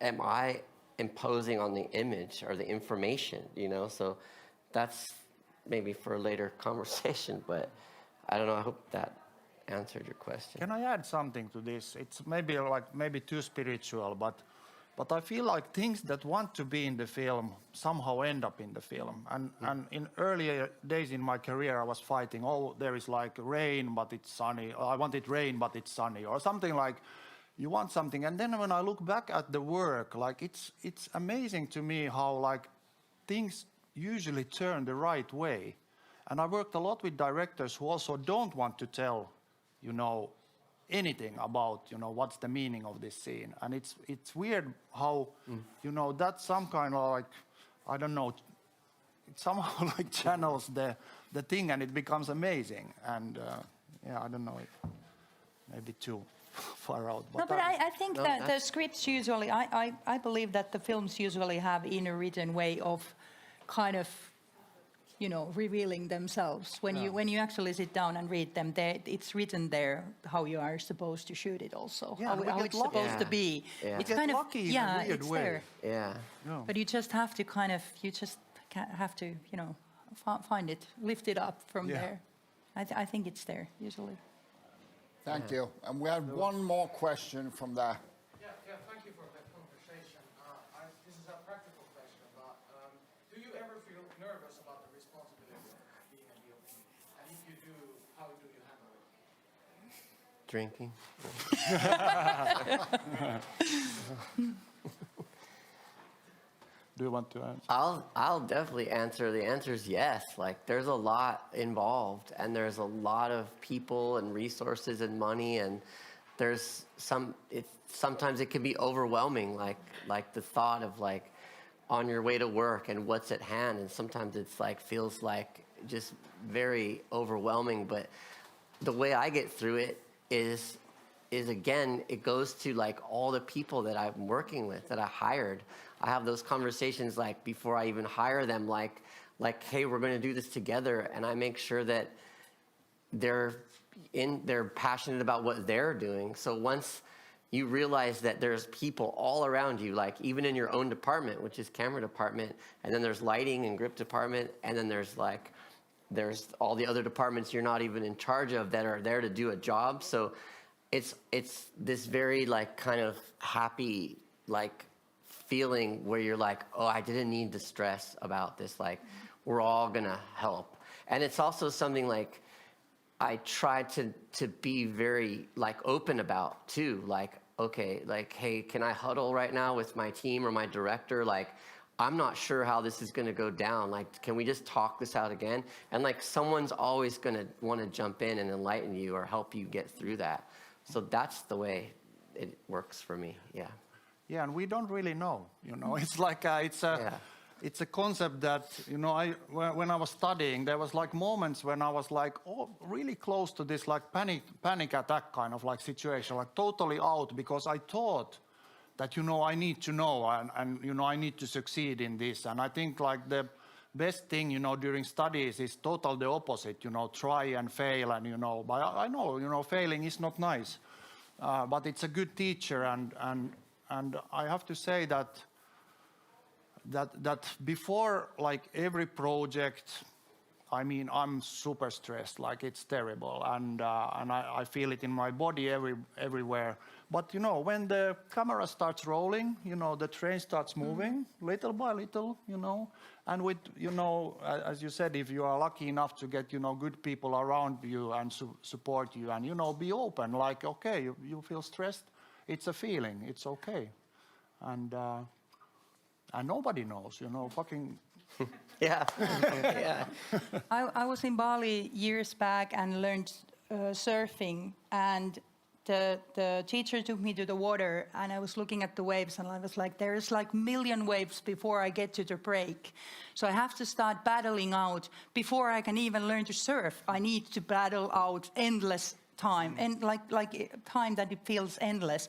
am I imposing on the image or the information, you know? So that's maybe for a later conversation, but I don't know, I hope that answered your question. Can I add something to this? It's maybe too spiritual, but I feel like things that want to be in the film somehow end up in the film. And in earlier days in my career, I was fighting, there is like rain, but it's sunny. I want it rain, but it's sunny, or something like you want something. And then when I look back at the work, like it's amazing to me how like things usually turn the right way. And I worked a lot with directors who also don't want to tell, you know, anything about, you know, what's the meaning of this scene. And it's weird how, you know, that's some kind of like, I don't know, it somehow like channels the thing and it becomes amazing. And yeah, I don't know, maybe too far out. But I think that the scripts usually, I believe that the films usually have in a written way of kind of, you know, revealing themselves. When you actually sit down and read them, it's written there how you are supposed to shoot it also, how it's supposed to be. Yeah. It's kind of, it's way. There. Yeah. But you just have to kind of, have to, you know, find it, lift it up from there. I think it's there, usually. Thank you. And we have one more question from there. Yeah, thank you for that conversation. This is a practical question, but do you ever feel nervous about the responsibility of being a DOP? And if you do, how do you handle it? Drinking. Do you want to answer? I'll definitely answer. The answer is yes. Like there's a lot involved, and there's a lot of people and resources and money, and there's sometimes it can be overwhelming, like the thought of like on your way to work and what's at hand, and sometimes it's like feels like just very overwhelming. But the way I get through it is again, it goes to like all the people that I'm working with, that I hired. I have those conversations like before I even hire them, like, hey, we're going to do this together, and I make sure that they're passionate about what they're doing. So once you realize that there's people all around you, like even in your own department, which is camera department, and then there's lighting and grip department, and then there's all the other departments you're not even in charge of that are there to do a job. So it's this very like kind of happy like feeling where you're like, oh, I didn't need to stress about this. Like we're all gonna help. And it's also something like I try to be very like open about too. Like, okay, like, hey, can I huddle right now with my team or my director? Like, I'm not sure how this is gonna go down. Like, can we just talk this out again? And like someone's always gonna wanna jump in and enlighten you or help you get through that. So that's the way it works for me, yeah. Yeah, and we don't really know, you know. It's like it's a concept that, you know, when I was studying, there was like moments when I was like, oh, really close to this like panic attack kind of like situation, like totally out, because I thought that, you know, I need to know and you know, I need to succeed in this. And I think like the best thing, you know, during studies is total the opposite, you know, try and fail. And, you know, but I know, you know, failing is not nice, but it's a good teacher. And I have to say that before like every project, I mean, I'm super stressed, like it's terrible, and I feel it in my body everywhere. But you know, when the camera starts rolling, you know, the train starts moving little by little, you know, and with, you know, as you said, if you are lucky enough to get, you know, good people around you and support you, and, you know, be open, like, okay, you feel stressed, it's a feeling, it's okay, and nobody knows, you know, fucking. Yeah. Yeah. I was in Bali years back and learned surfing, and the teacher took me to the water, and I was looking at the waves, and I was like, there's like million waves before I get to the break. So I have to start battling out before I can even learn to surf. I need to battle out endless time, and like time that it feels endless.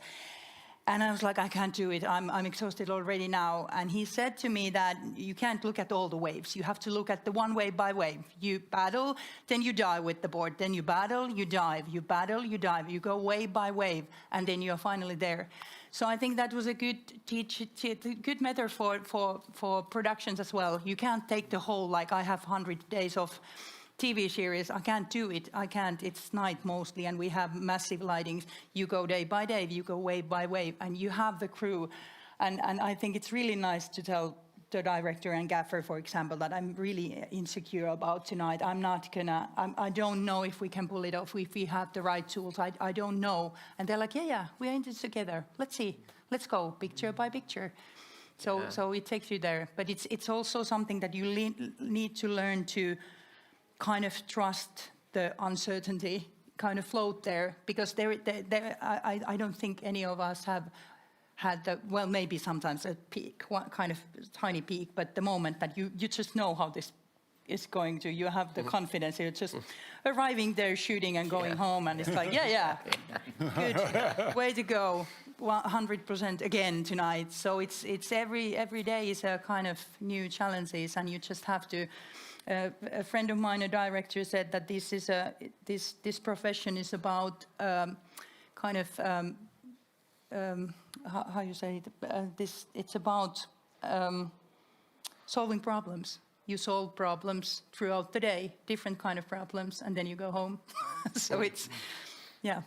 And I was like, I can't do it. I'm exhausted already now. And he said to me that you can't look at all the waves. You have to look at the one wave by wave. You battle, then you dive with the board. Then you battle, you dive. You battle, you dive. You go wave by wave, and then you're finally there. So I think that was a good good method for productions as well. You can't take the whole, like I have 100 days of TV series, I can't do it. I can't. It's night mostly, and we have massive lightings. You go day by day, you go wave by wave, and you have the crew. And I think it's really nice to tell the director and gaffer, for example, that I'm really insecure about tonight. I'm not gonna, I don't know if we can pull it off, if we have the right tools. I don't know. And they're like, yeah, we're in this together. Let's see. Let's go picture by picture. So it takes you there. But it's also something that you need to learn to kind of trust the uncertainty, kind of float there, because I don't think any of us have had the, well, maybe sometimes a peak, one kind of tiny peak, but the moment that you just know how this is going to, you have the confidence, you're just arriving there, shooting and going home, and it's like, good, way to go, 100% again tonight. So it's every day is a kind of new challenges, and you just have to. A friend of mine, a director, said that this is this profession is about kind of how you say it. It's about solving problems. You solve problems throughout the day, different kind of problems, and then you go home. So it's, yeah.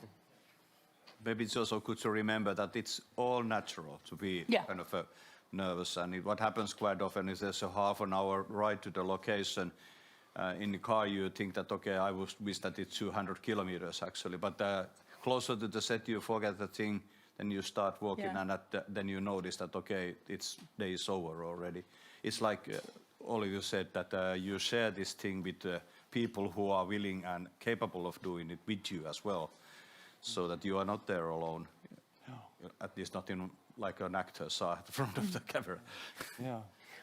Maybe it's also good to remember that it's all natural to be kind of nervous, and what happens quite often is there's a half an hour ride to the location. In the car you think that, okay, I wish that it's 200 kilometers actually, but closer to the set you forget the thing, then you start walking, and then you notice that, okay, day is over already. It's like Olli said, that you share this thing with people who are willing and capable of doing it with you as well, so that you are not there alone, at least not in like an actor saw at the front of the camera. Yeah.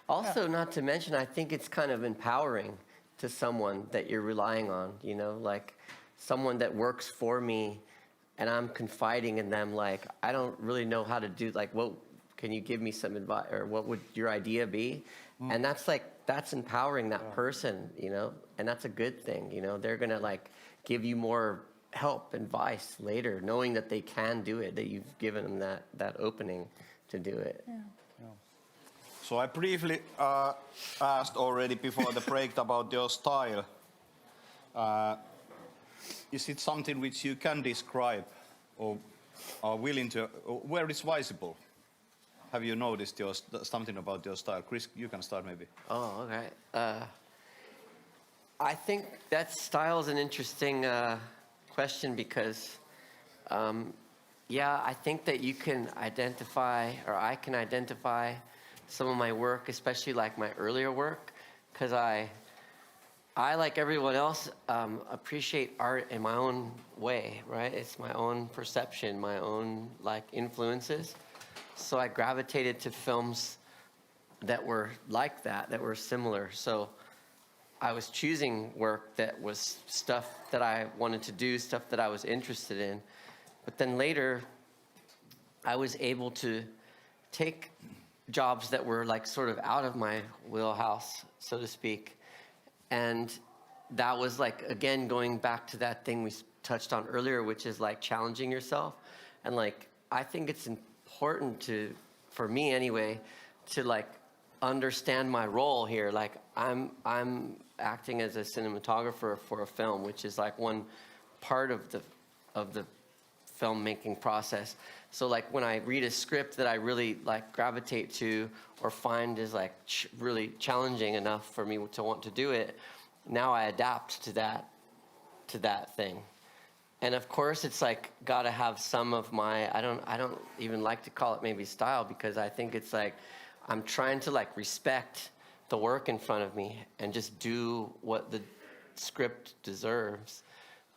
Also, not to mention, I think it's kind of empowering to someone that you're relying on, you know, like someone that works for me, and I'm confiding in them, like, I don't really know how to do, like, what, can you give me some advice, or what would your idea be? And that's empowering that person, you know, and that's a good thing, you know. They're gonna like give you more help, advice later, knowing that they can do it, that you've given them that opening to do it. Yeah. So I briefly asked already before the break about your style. Is it something which you can describe or are willing to, or where it's visible? Have you noticed something about your style? Chris, you can start maybe. Oh, okay. I think that style is an interesting question because, I think that you can identify, or I can identify some of my work, especially like my earlier work, because I, like everyone else, appreciate art in my own way, right? It's my own perception, my own like influences. So I gravitated to films that were like that were similar. So I was choosing work that was stuff that I wanted to do, stuff that I was interested in. But then later, I was able to take jobs that were like sort of out of my wheelhouse, so to speak. And that was like, again, going back to that thing we touched on earlier, which is like challenging yourself. And like, I think it's important to, for me anyway, to like understand my role here. Like I'm acting as a cinematographer for a film, which is like one part of the filmmaking process. So like when I read a script that I really like gravitate to or find is like really challenging enough for me to want to do it, now I adapt to that thing. And of course it's like gotta have some of my, I don't even like to call it maybe style, because I think it's like I'm trying to like respect the work in front of me and just do what the script deserves.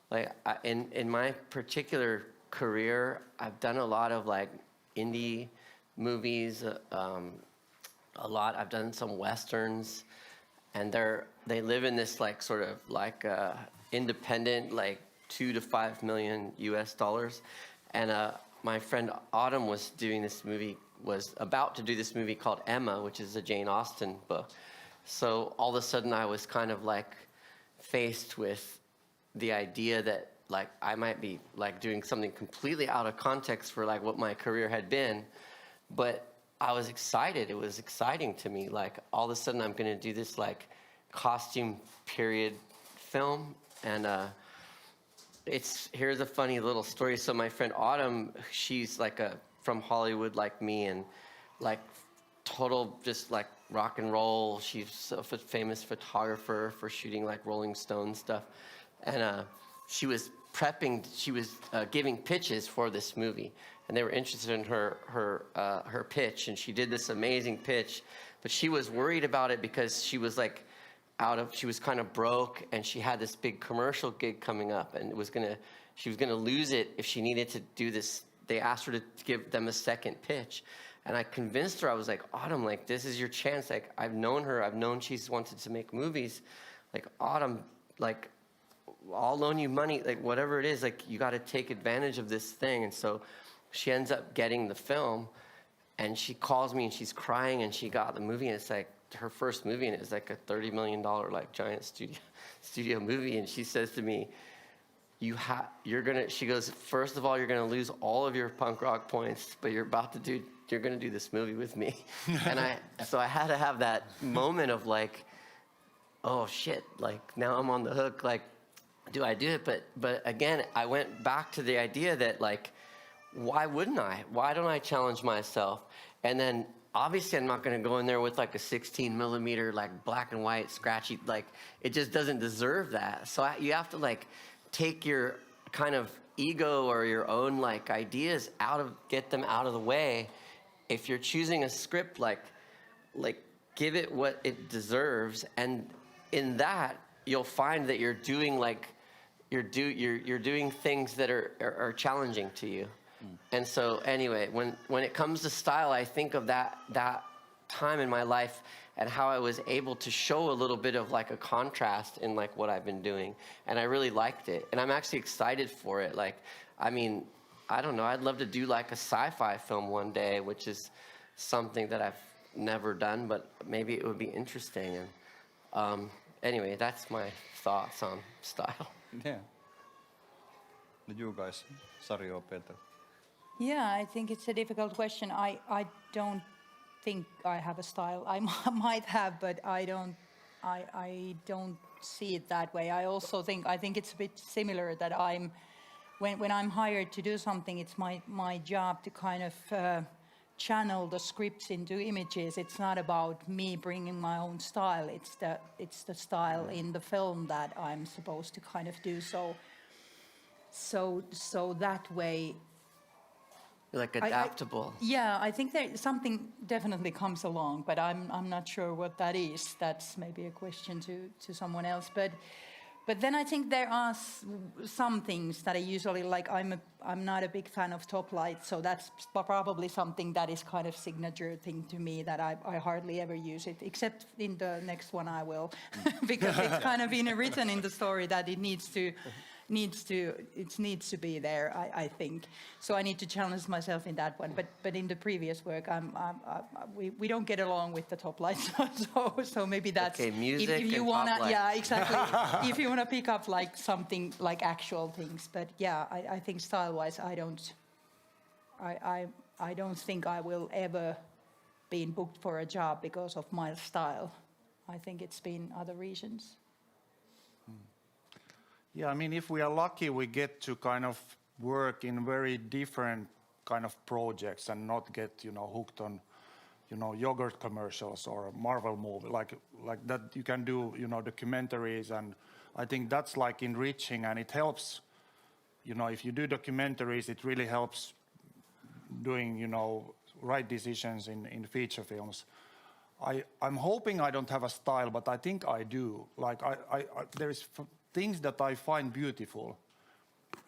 Like in my particular career, I've done a lot of like indie movies, I've done some westerns, and they live in this like sort of like independent, like $2 to $5 million US. And my friend Autumn was about to do this movie called Emma, which is a Jane Austen book. So all of a sudden I was kind of like faced with the idea that like I might be like doing something completely out of context for like what my career had been, but I was excited. It was exciting to me. Like all of a sudden I'm going to do this like costume period film. And here's a funny little story. So my friend Autumn, she's like from Hollywood like me, and like total just like rock and roll. She's a famous photographer for shooting like Rolling Stone stuff. And she was giving pitches for this movie, and they were interested in her pitch, and she did this amazing pitch, but she was worried about it because she was like she was kind of broke, and she had this big commercial gig coming up, and she was gonna lose it if she needed to do this. They asked her to give them a second pitch, and I convinced her. I was like, Autumn, like this is your chance. Like I've known her. I've known she's wanted to make movies. Like Autumn, like I'll loan you money, like whatever it is, like you got to take advantage of this thing. And so she ends up getting the film, and she calls me and she's crying, and she got the movie, and it's like her first movie, and it was like a $30 million like giant studio movie. And she says to me, she goes, first of all, you're gonna lose all of your punk rock points, but you're gonna do this movie with me. And so I had to have that moment of like, oh shit, like now I'm on the hook, like do I do it? But again, I went back to the idea that like, why wouldn't I? Why don't I challenge myself? And then obviously I'm not going to go in there with like a 16 millimeter, like black and white, scratchy, like it just doesn't deserve that. So you have to like take your kind of ego or your own like ideas get them out of the way. If you're choosing a script, like give it what it deserves. And in that, you'll find that you're doing like, you're doing things that are challenging to you. And so anyway, when it comes to style, I think of that time in my life and how I was able to show a little bit of like a contrast in like what I've been doing. And I really liked it. And I'm actually excited for it. Like, I mean, I don't know, I'd love to do like a sci-fi film one day, which is something that I've never done, but maybe it would be interesting. And anyway, that's my thoughts on style. Yeah. You guys, Sari or Peter? Yeah, I think it's a difficult question. I don't think I have a style. I might have, but I don't see it that way. I think it's a bit similar that when I'm hired to do something, it's my job to kind of channel the scripts into images. It's not about me bringing my own style. It's the style in the film that I'm supposed to kind of do. So that way. Like adaptable. I think that something definitely comes along, but I'm not sure what that is. That's maybe a question to someone else. But But then I think there are some things that I usually like. I'm not a big fan of top lights, so that's probably something that is kind of signature thing to me that I hardly ever use it, except in the next one I will, because it's kind of been written in the story that it needs to be there. I think so. I need to challenge myself in that one. But in the previous work, we don't get along with the top lights. so maybe that's okay. Music if you and wanna, top lights. yeah, exactly. If you wanna pick up like something like actual things, but yeah, I think style-wise, I don't think I will ever be booked for a job because of my style. I think it's been other reasons. Yeah, I mean, if we are lucky, we get to kind of work in very different kind of projects and not get, hooked on, yogurt commercials or a Marvel movie like that. You can do, documentaries, and I think that's like enriching, and it helps. If you do documentaries, it really helps doing, right decisions in feature films. I'm hoping I don't have a style, but I think I do. Like there's things that I find beautiful,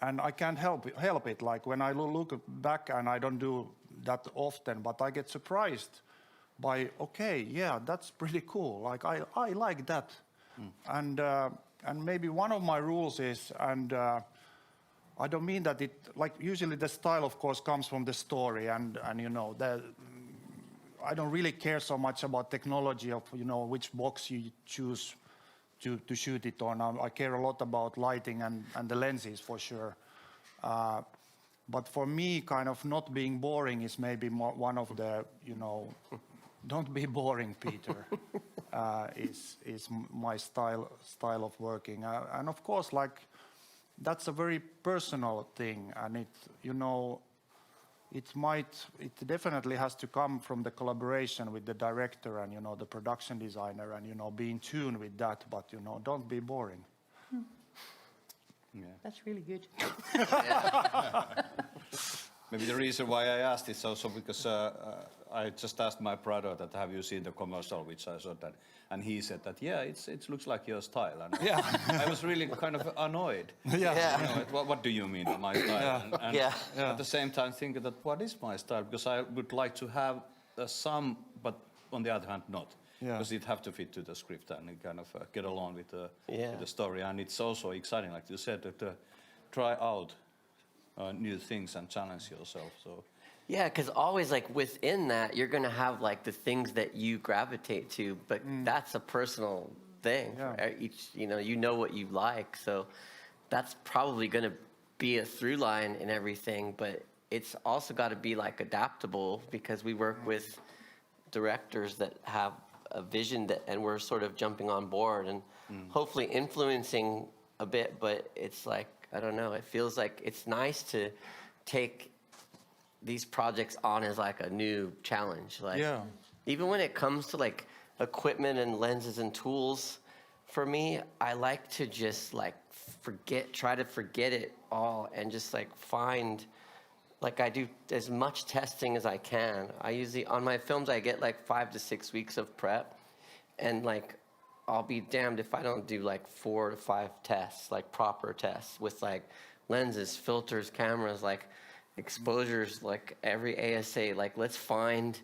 and I can't help it. Like when I look back, and I don't do that often, but I get surprised by, okay, yeah, that's pretty cool. Like I like that, and maybe one of my rules is, and I don't mean that it, like usually the style, of course, comes from the story, and I don't really care so much about technology of which box you choose to shoot it on. I care a lot about lighting and the lenses for sure. But for me, kind of not being boring is maybe one of the, don't be boring, Peter, is my style of working. And of course, like, that's a very personal thing, and it definitely has to come from the collaboration with the director and the production designer, and be in tune with that, but don't be boring. Yeah. That's really good. Maybe the reason why I asked is also because I just asked my brother that have you seen the commercial, which I saw that, and he said that it looks like your style, and I was really kind of annoyed. What do you mean my style? And at the same time thinking that what is my style, because I would like to have some, but on the other hand not, because it have to fit to the script and kind of get along with the story, and it's also exciting, like you said, to try out new things and challenge yourself. So. Yeah, because always like within that, you're going to have like the things that you gravitate to, but that's a personal thing. Yeah. Each, you know what you like, so that's probably going to be a through line in everything. But it's also got to be like adaptable, because we work with directors that have a vision and we're sort of jumping on board and hopefully influencing a bit. But it's like, I don't know, it feels like it's nice to take these projects on as like a new challenge. Like, even when it comes to like equipment and lenses and tools, for me, I like to just like try to forget it all and just like find, like I do as much testing as I can. I usually, on my films, I get like 5 to 6 weeks of prep, and like, I'll be damned if I don't do like 4 to 5 tests, like proper tests with like lenses, filters, cameras, like exposures, like every ASA, like let's find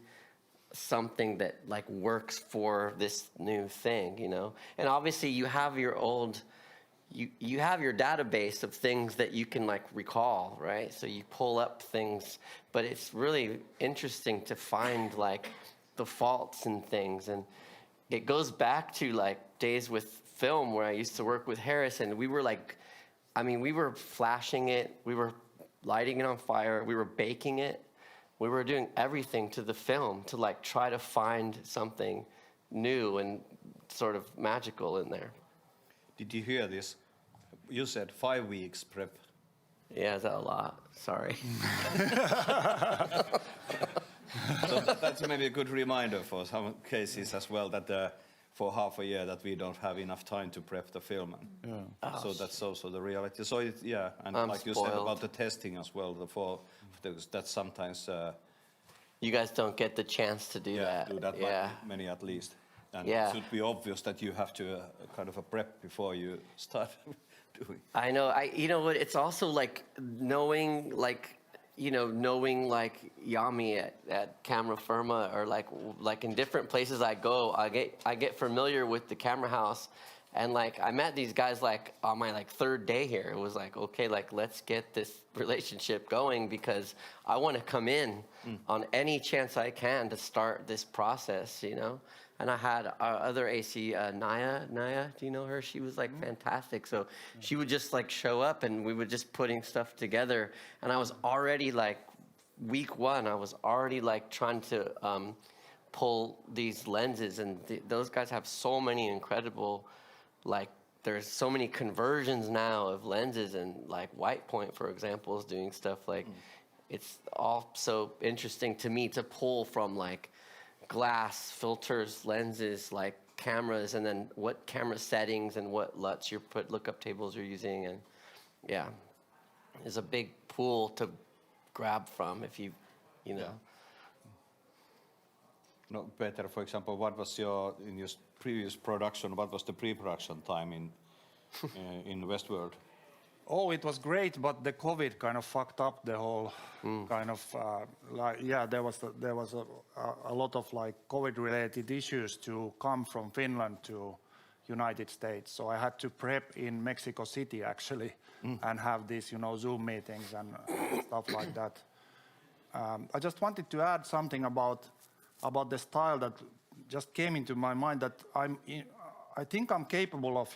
something that like works for this new thing, And obviously you have your old, you have your database of things that you can like recall, right? So you pull up things, but it's really interesting to find like the faults in things. And it goes back to like days with film where I used to work with Harris, and we were like, we were flashing it, we were lighting it on fire, we were baking it, we were doing everything to the film to like try to find something new and sort of magical in there. Did you hear this? You said 5 weeks prep. Yeah, is that a lot? Sorry. So that's maybe a good reminder for some cases as well, that for half a year that we don't have enough time to prep the film. So that's also the reality. So and I'm like spoiled. You said about the testing as well, that's sometimes... you guys don't get the chance to do that. Do that, Yeah. many at least. And Yeah. it should be obvious that you have to kind of a prep before you start doing. I know. You know what? It's also like knowing like Yami at Camera Firma, or like in different places I go, I get familiar with the camera house, and like I met these guys like on my like third day here. It was like, okay, like let's get this relationship going, because I want to come in on any chance I can to start this process, you know. And I had our other AC, Naya, do you know her? She was like fantastic. So she would just like show up, and we were just putting stuff together. And I was already like, week one, I was already like trying to pull these lenses. And those guys have so many incredible, like there's so many conversions now of lenses. And like White Point, for example, is doing stuff like, it's all so interesting to me to pull from like glass, filters, lenses, like cameras, and then what camera settings and what LUTs lookup tables you're using. And yeah, there's a big pool to grab from if you know. Yeah. No, Peter, for example, what was in your previous production, what was the pre-production time in Westworld? Oh, it was great, but the COVID kind of fucked up the whole kind of there was a lot of like COVID-related issues to come from Finland to United States. So I had to prep in Mexico City actually, and have these Zoom meetings and stuff like that. I just wanted to add something about the style that just came into my mind, that I think I'm capable of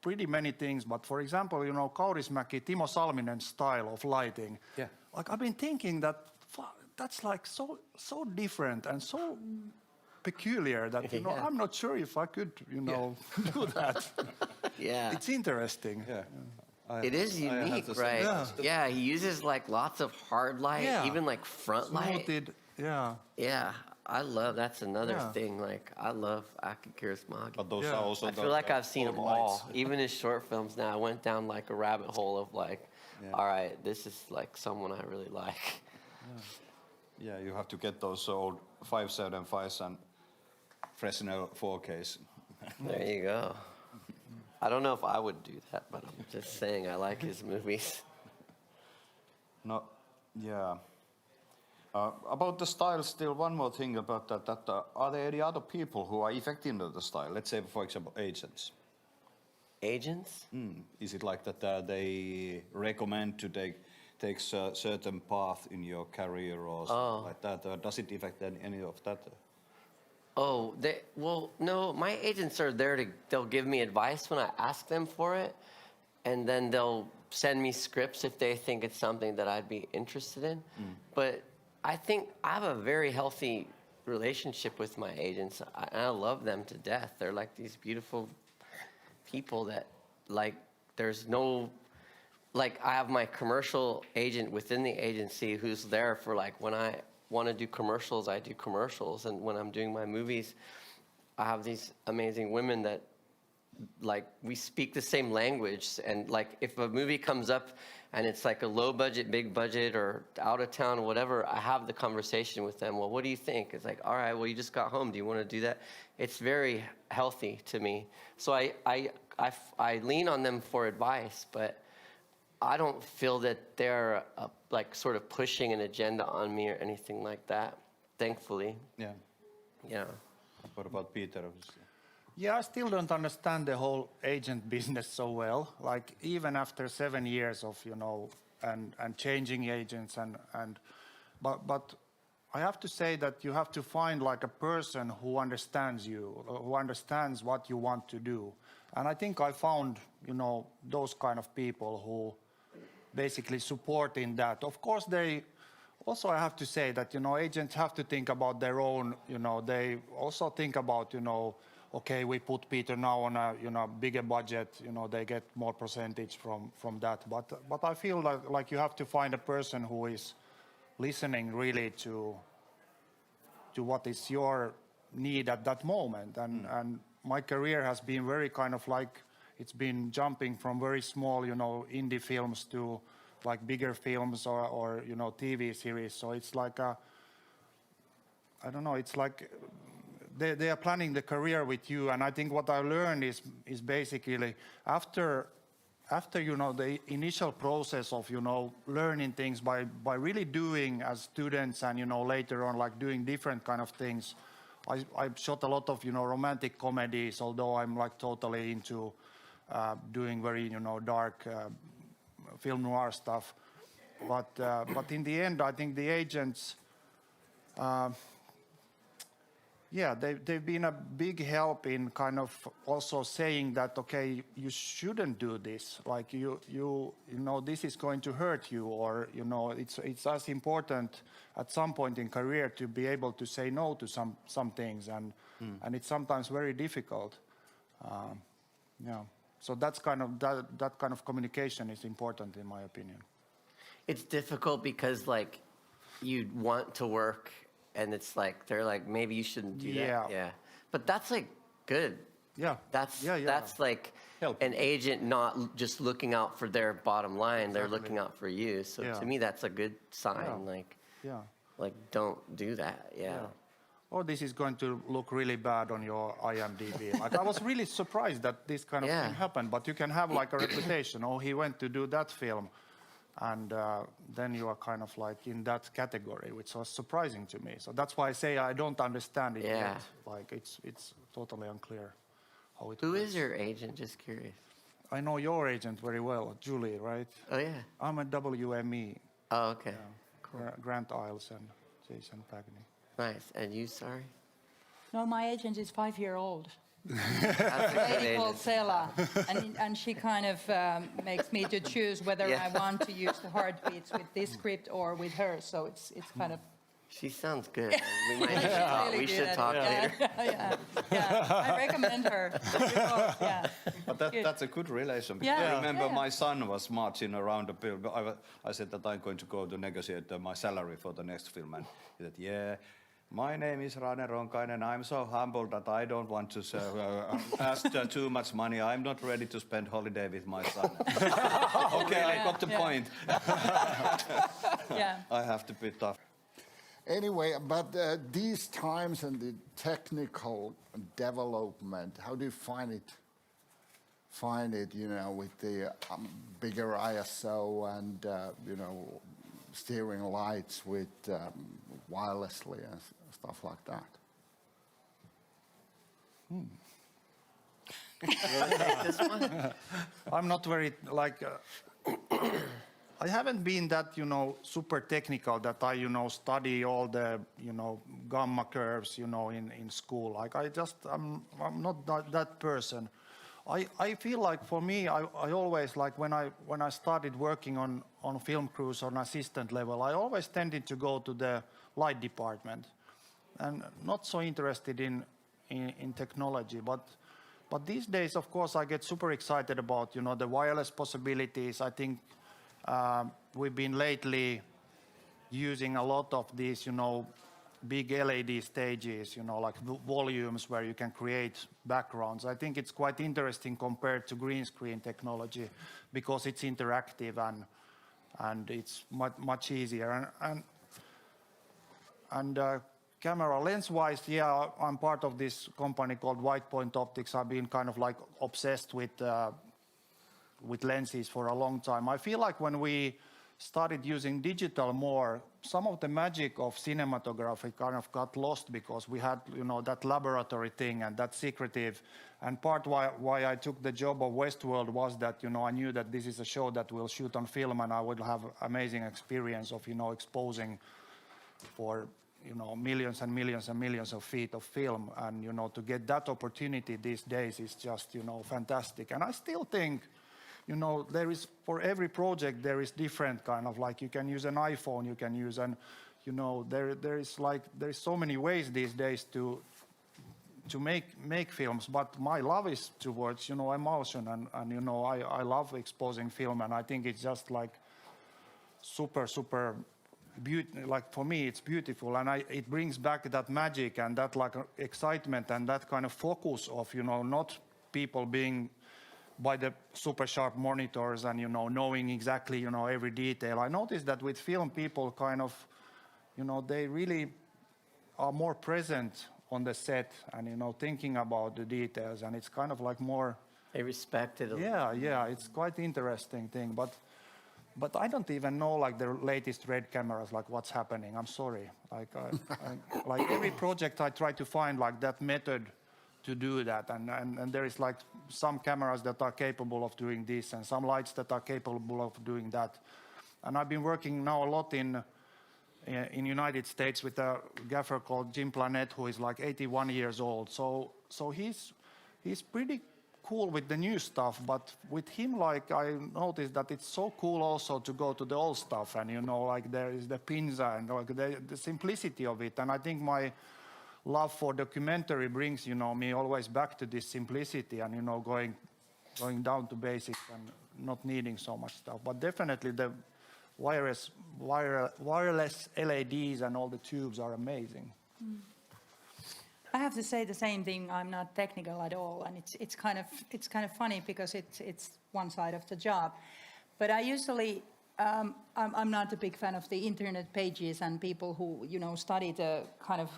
pretty many things, but for example, Kaurismäki, Timo Salminen's style of lighting. Yeah. Like I've been thinking that's like so different and so peculiar that Yeah. I'm not sure if I could do that. Yeah. It's interesting. Yeah. It is unique, right? Yeah, he uses like lots of hard light, Yeah. even like front light. Smoothed, yeah. Yeah, that's another thing. Like I love Aki Kaurismäki. But those are also I feel like I've seen them all, even his short films. Now I went down like a rabbit hole of like, all right, this is like someone I really like. Yeah, you have to get those old 575s and Fresnel 4Ks. There you go. I don't know if I would do that, but I'm just saying I like his movies. No, yeah. About the style, still one more thing about that. Are there any other people who are affecting the style? Let's say, for example, agents. Agents? Is it like that they recommend to take a certain path in your career or something like that? Or does it affect any of that? Oh, no, my agents are there they'll give me advice when I ask them for it, and then they'll send me scripts if they think it's something that I'd be interested in. But I think I have a very healthy relationship with my agents. I love them to death. They're like these beautiful people that, like, there's no, like, I have my commercial agent within the agency who's there for, like, when I want to do commercials, I do commercials. And when I'm doing my movies, I have these amazing women that, like, we speak the same language. And, like, if a movie comes up and it's like a low budget, big budget, or out of town, or whatever, I have the conversation with them. Well, what do you think? It's like, all right, well, you just got home. Do you want to do that? It's very healthy to me. So I lean on them for advice, but I don't feel that they're like sort of pushing an agenda on me or anything like that, thankfully. Yeah. Yeah. What about Peter? Yeah, I still don't understand the whole agent business so well. Like even after 7 years of, and changing agents but I have to say that you have to find like a person who understands you, who understands what you want to do. And I think I found, those kind of people who basically support in that. Of course, I have to say that, agents have to think about their own, they also think about, okay, we put Peter now on a bigger budget, they get more percentage from that. But I feel like you have to find a person who is listening really to what is your need at that moment. And my career has been very kind of like, it's been jumping from very small, indie films to like bigger films or TV series. So it's like I don't know, it's like they are planning the career with you. And I think what I learned is basically after the initial process of learning things by really doing as students, and later on like doing different kind of things. I shot a lot of romantic comedies, although I'm like totally into doing very dark film noir stuff. But in the end, I think the agents, they've been a big help in kind of also saying that, okay, you shouldn't do this. Like you know, this is going to hurt you, or it's as important at some point in career to be able to say no to some things, and it's sometimes very difficult. So that's kind of that kind of communication is important in my opinion. It's difficult because like you want to work. And it's like, they're like, maybe you shouldn't do that. Yeah. But that's like good. Yeah. That's like an agent not just looking out for their bottom line. Exactly. They're looking out for you. So to me, that's a good sign. Like, don't do that. Yeah. Or this is going to look really bad on your IMDb. Like, I was really surprised that this kind of thing happened. But you can have like a reputation. Oh, he went to do that film. And then you are kind of like in that category, which was surprising to me. So that's why I say I don't understand it yet. Like it's totally unclear how it works. Who is your agent? Just curious. I know your agent very well, Julie, right? Oh yeah. I'm at WME. Oh okay. Cool. Grant Isles and Jason Pagney. Nice. And you, Sari? No, my agent is 5-year-old. A lady called Sela, and she kind of makes me to choose whether I want to use the heartbeats with this script or with her. So it's kind of. She sounds good. We should talk later. I recommend her. But that's a good relation. Because I remember my son was marching around the film. I said that I'm going to go to negotiate my salary for the next film, and he said, my name is Rane Ronkainen. I'm so humble that I don't want to ask too much money. I'm not ready to spend holiday with my son. Okay, I got the point. I have to be tough. Anyway, but these times and the technical development, how do you find it, with the bigger ISO and, steering lights with wirelessly and stuff like that? This one? I'm not very I haven't been that super technical that I study all the gamma curves in school. Like I'm not that person. I feel like for me I always like when I started working on film crews on assistant level, I always tended to go to the light department and not so interested in technology. But these days, of course, I get super excited about the wireless possibilities. I think we've been lately using a lot of these big LED stages, like volumes where you can create backgrounds. I think it's quite interesting compared to green screen technology because it's interactive and it's much easier. And camera lens-wise, I'm part of this company called White Point Optics. I've been kind of like obsessed with lenses for a long time. I feel like when we started using digital more, some of the magic of cinematography kind of got lost because we had, that laboratory thing and that secretive. And part why I took the job of Westworld was that, I knew that this is a show that will shoot on film and I would have amazing experience of, exposing for, millions and millions and millions of feet of film. And, to get that opportunity these days is just, fantastic. And I still think, there is, for every project, there is different kind of like, you can use an iPhone, you can use there is so many ways these days to make films, but my love is towards, emulsion and I love exposing film, and I think it's just like super like for me it's beautiful, and it brings back that magic and that like excitement and that kind of focus of, not people being by the super sharp monitors and, knowing exactly, every detail. I noticed that with film, people kind of, they really are more present on the set and, you know, thinking about the details, and it's kind of like more... They respect it. Yeah, it's quite interesting thing, but I don't even know like the latest red cameras, like what's happening. I'm sorry. Like, like every project I try to find like that method to do that, and there is like some cameras that are capable of doing this, and some lights that are capable of doing that. And I've been working now a lot in United States with a gaffer called Jim Planette, who is like 81 years old. So he's pretty cool with the new stuff, but with him, like, I noticed that it's so cool also to go to the old stuff, and, you know, like there is the pinza and like the simplicity of it. And I think my love for documentary brings, you know, me always back to this simplicity and, you know, going down to basics and not needing so much stuff. But definitely the wireless LEDs and all the tubes are amazing. I have to say the same thing. I'm not technical at all, and it's kind of funny because it's one side of the job. But I usually I'm not a big fan of the internet pages and people who, you know, study the kind of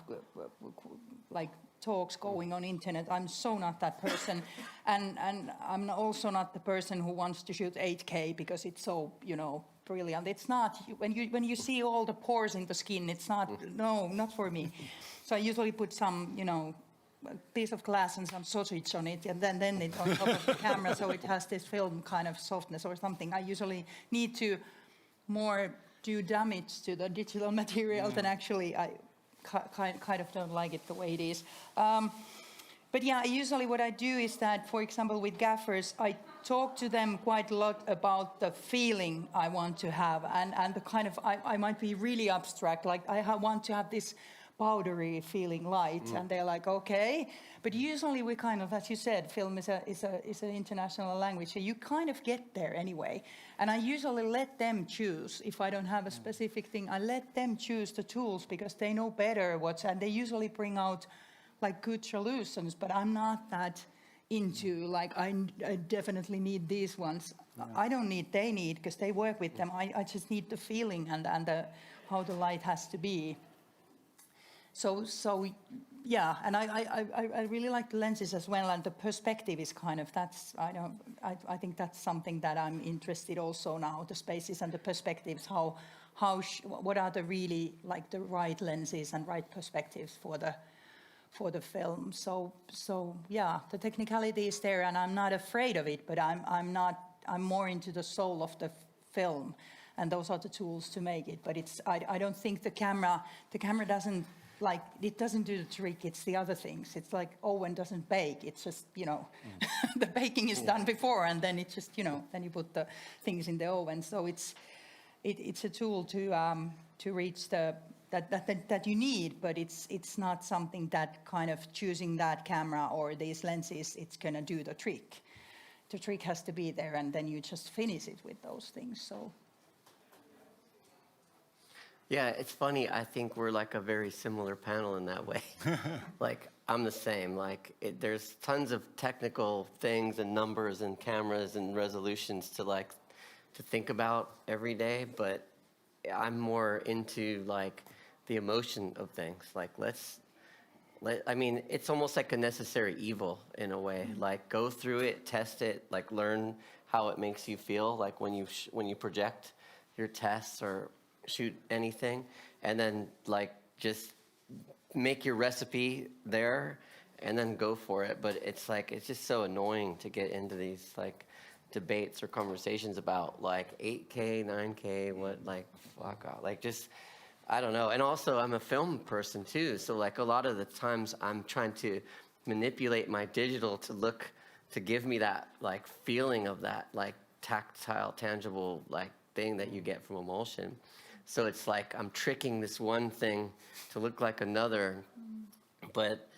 like talks going on internet. I'm so not that person, and I'm also not the person who wants to shoot 8K because it's so, you know, brilliant. It's not when you see all the pores in the skin. It's not not for me. So I usually put some, you know, piece of glass and some sausage on it, and then it's on top of the camera, so it has this film kind of softness or something. I usually need to more do damage to the digital material than actually I kind of don't like it the way it is. But yeah, usually what I do is that, for example, with gaffers, I talk to them quite a lot about the feeling I want to have, and the kind of, I might be really abstract, like I want to have this powdery feeling light, and they're like, okay. But usually we kind of, as you said, film is an international language, so you kind of get there anyway. And I usually let them choose. If I don't have a specific thing, I let them choose the tools because they know better and they usually bring out like good solutions, but I'm not that into like, I definitely need these ones. I don't need, they need, because they work with them. I just need the feeling and how the light has to be. So yeah, and I really like the lenses as well, and the perspective is kind of, I think that's something that I'm interested also now, the spaces and the perspectives, what are the really like the right lenses and right perspectives for the film. So yeah, the technicality is there, and I'm not afraid of it, but I'm more into the soul of the film, and those are the tools to make it. But I don't think the camera doesn't, like, it doesn't do the trick, it's the other things. It's like oven doesn't bake, it's just, you know, the baking is done before, and then it's just, you know, then you put the things in the oven. So it's a tool to reach that you need, but it's not something that kind of choosing that camera or these lenses, it's gonna do the trick. The trick has to be there, and then you just finish it with those things, so. Yeah, it's funny. I think we're like a very similar panel in that way. Like, I'm the same. Like, there's tons of technical things and numbers and cameras and resolutions to think about every day, but I'm more into like the emotion of things. Like, I mean, it's almost like a necessary evil in a way. Like, go through it, test it, like learn how it makes you feel. Like when you project your tests or shoot anything, and then like just make your recipe there and then go for it. But it's just so annoying to get into these like debates or conversations about like 8K, 9K, what, like, fuck off. Like, just, I don't know. And also I'm a film person too, so like a lot of the times I'm trying to manipulate my digital to give me that like feeling of that like tactile, tangible like thing that you get from emulsion. So it's like I'm tricking this one thing to look like another, but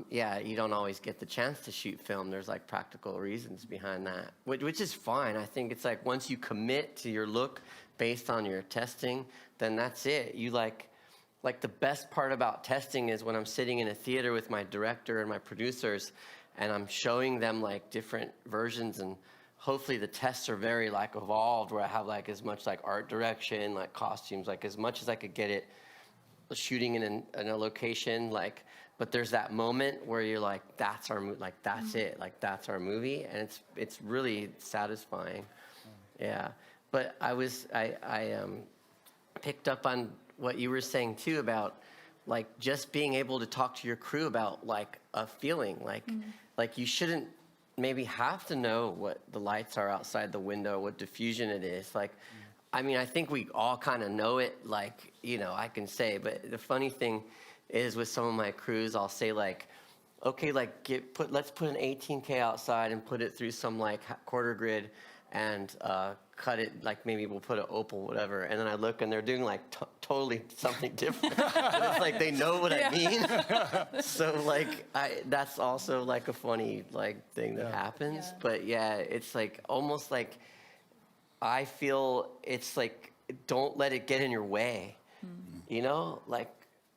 yeah, you don't always get the chance to shoot film. There's like practical reasons behind that, which is fine. I think it's like once you commit to your look based on your testing, then that's it. You like the best part about testing is when I'm sitting in a theater with my director and my producers, and I'm showing them like different versions, and hopefully the tests are very like evolved, where I have like as much like art direction, like costumes, like as much as I could get it shooting in a location, like but there's that moment where you're like, that's our like that's it, like that's our movie, and it's really satisfying. Yeah, but I picked up on what you were saying too about like just being able to talk to your crew about like a feeling, like you shouldn't maybe have to know what the lights are outside the window, what diffusion it is. Like, I mean, I think we all kind of know it, like, you know, I can say, but the funny thing is with some of my crews, I'll say like, okay, like let's put an 18K outside and put it through some like quarter grid and cut it, like maybe we'll put an opal, whatever. And then I look and they're doing like totally something different. And it's like they know what I mean. So like that's also like a funny like thing that happens. Yeah. But yeah, it's like almost like I feel it's like don't let it get in your way. You know, like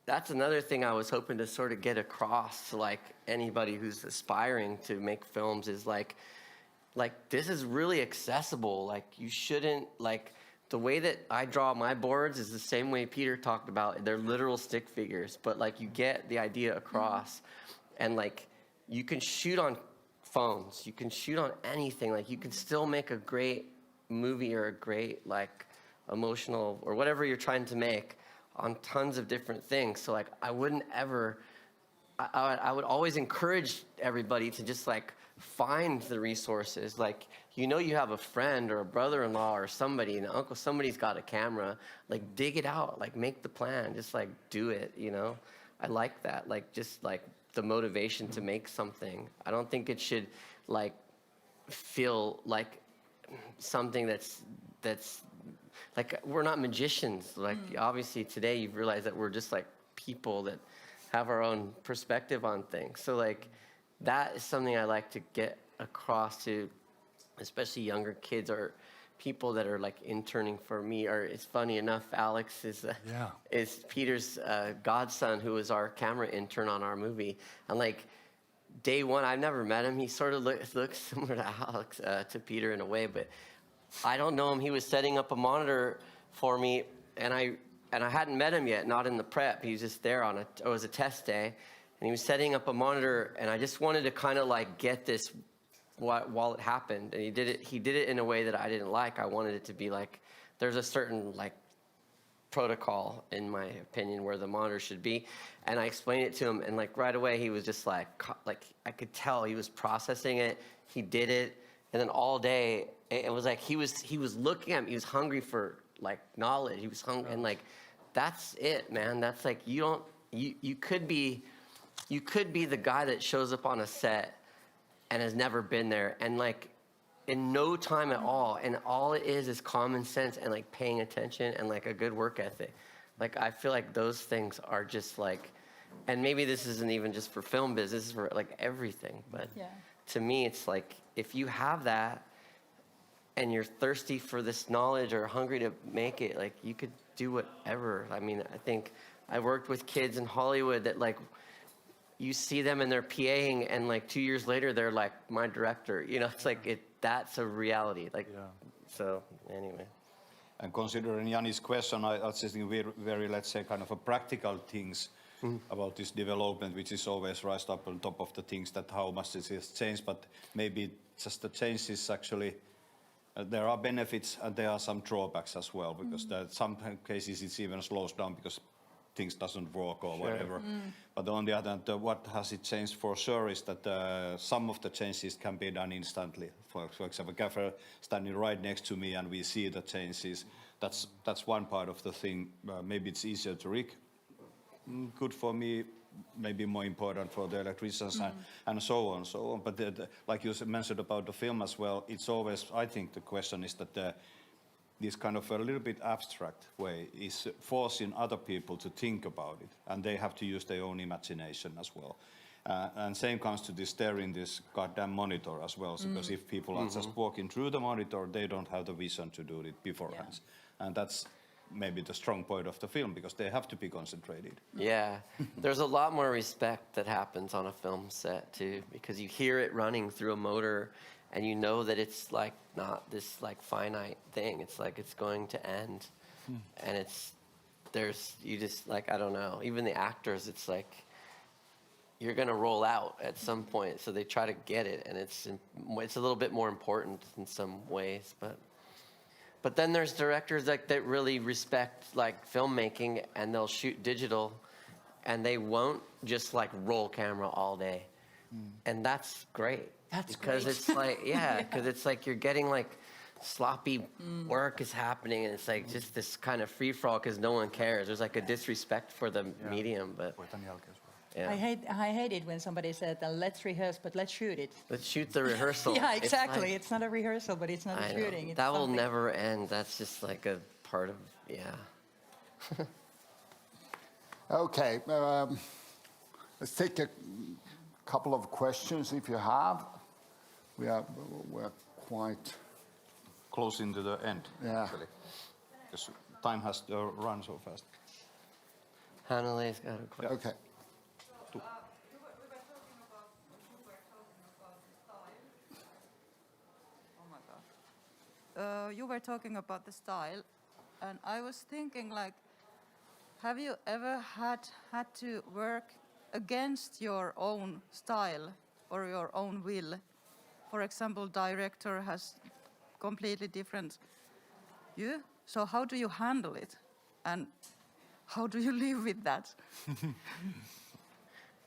that's another thing I was hoping to sort of get across to like anybody who's aspiring to make films is like this is really accessible. Like you shouldn't, like the way that I draw my boards is the same way Peter talked about. They're literal stick figures, but like you get the idea across. And like you can shoot on phones, you can shoot on anything. Like you can still make a great movie or a great like emotional or whatever you're trying to make on tons of different things. So like I wouldn't ever, I would always encourage everybody to just like find the resources. Like, you know, you have a friend or a brother-in-law or somebody, an uncle, somebody's got a camera, like dig it out, like make the plan, just like do it, you know? I like that, like just like the motivation to make something. I don't think it should like feel like something that's like we're not magicians. Like obviously today you've realized that we're just like people that have our own perspective on things. So like that is something I like to get across to especially younger kids or people that are like interning for me. Or it's funny enough, Alex is Peter's godson, who was our camera intern on our movie. And like day one, I've never met him. He sort of looks similar to Alex, to Peter in a way, but I don't know him. He was setting up a monitor for me, and I hadn't met him yet, not in the prep. He was just there it was a test day, and he was setting up a monitor, and I just wanted to kind of like get this while it happened. And he did it in a way that I didn't like. I wanted it to be like, there's a certain like protocol, in my opinion, where the monitor should be. And I explained it to him, and like right away, he was just like I could tell he was processing it. He did it, and then all day, it was like he was looking at me. He was hungry for like knowledge. He was hungry, and like that's it, man. That's like you could be the guy that shows up on a set and has never been there, and like in no time at all, and all it is common sense and like paying attention and like a good work ethic. Like I feel like those things are just like, and maybe this isn't even just for film business, this is for like everything, but to me it's like if you have that and you're thirsty for this knowledge or hungry to make it, like you could do whatever. I mean, I think I worked with kids in Hollywood that like you see them and they're PAing, and like 2 years later they're like my director. You know, it's like that's a reality. Like, so anyway. And considering Jani's question, I was just thinking very, let's say, kind of a practical things about this development, which is always raised up on top of the things that how much it has changed, but maybe just the change is actually. There are benefits and there are some drawbacks as well, because in some cases it even slows down because things doesn't work or whatever. But on the other hand, what has it changed for sure is that some of the changes can be done instantly. For example, gaffer standing right next to me and we see the changes. That's one part of the thing. Maybe it's easier to rig. Good for me. Maybe more important for the electricians and so on. But like you mentioned about the film as well, it's always, I think the question is that this kind of a little bit abstract way is forcing other people to think about it, and they have to use their own imagination as well. And same comes to this staring this goddamn monitor as well, because if people are just walking through the monitor, they don't have the vision to do it beforehand. And that's maybe the strong point of the film, because they have to be concentrated. Yeah, there's a lot more respect that happens on a film set too, because you hear it running through a motor and you know that it's like not this like finite thing. It's like it's going to end. And you just like, I don't know, even the actors, it's like, you're going to roll out at some point. So they try to get it, and it's a little bit more important in some ways. But then there's directors that really respect like filmmaking, and they'll shoot digital, and they won't just like roll camera all day, and that's great. That's because great. it's like because it's like you're getting like sloppy work is happening, and it's like just this kind of free for all because no one cares. There's like a disrespect for the medium, but. Yeah. I hate it when somebody said, let's rehearse, but let's shoot it. Let's shoot the rehearsal. Yeah, exactly. It's it's not a rehearsal, but it's not a shooting. It's that will something. never end. That's just like a part of, Okay, let's take a couple of questions if you have. We're quite Close into the end, Yeah. actually. Because time has to run so fast. Hannele's got a question. okay. You were talking about the style, and I was thinking, like, have you ever had to work against your own style or your own will? For example, director has completely different you. So how do you handle it, and how do you live with that?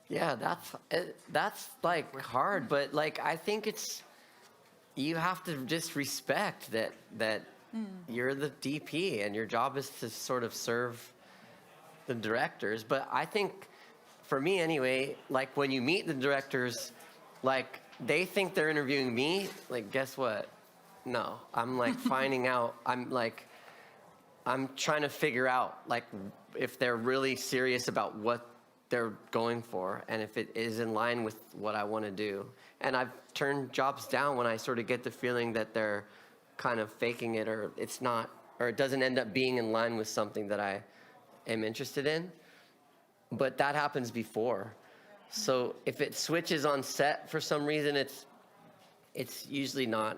Yeah, that's like hard, but like I think you have to just respect that you're the DP and your job is to sort of serve the directors. But I think, for me anyway, like when you meet the directors, like they think they're interviewing me. Like, guess what? No, I'm like finding out. I'm trying to figure out like if they're really serious about what they're going for, and if it is in line with what I want to do. And I've turned jobs down when I sort of get the feeling that they're kind of faking it, or it's not, or it doesn't end up being in line with something that I am interested in. But that happens before. So if it switches on set for some reason, it's usually not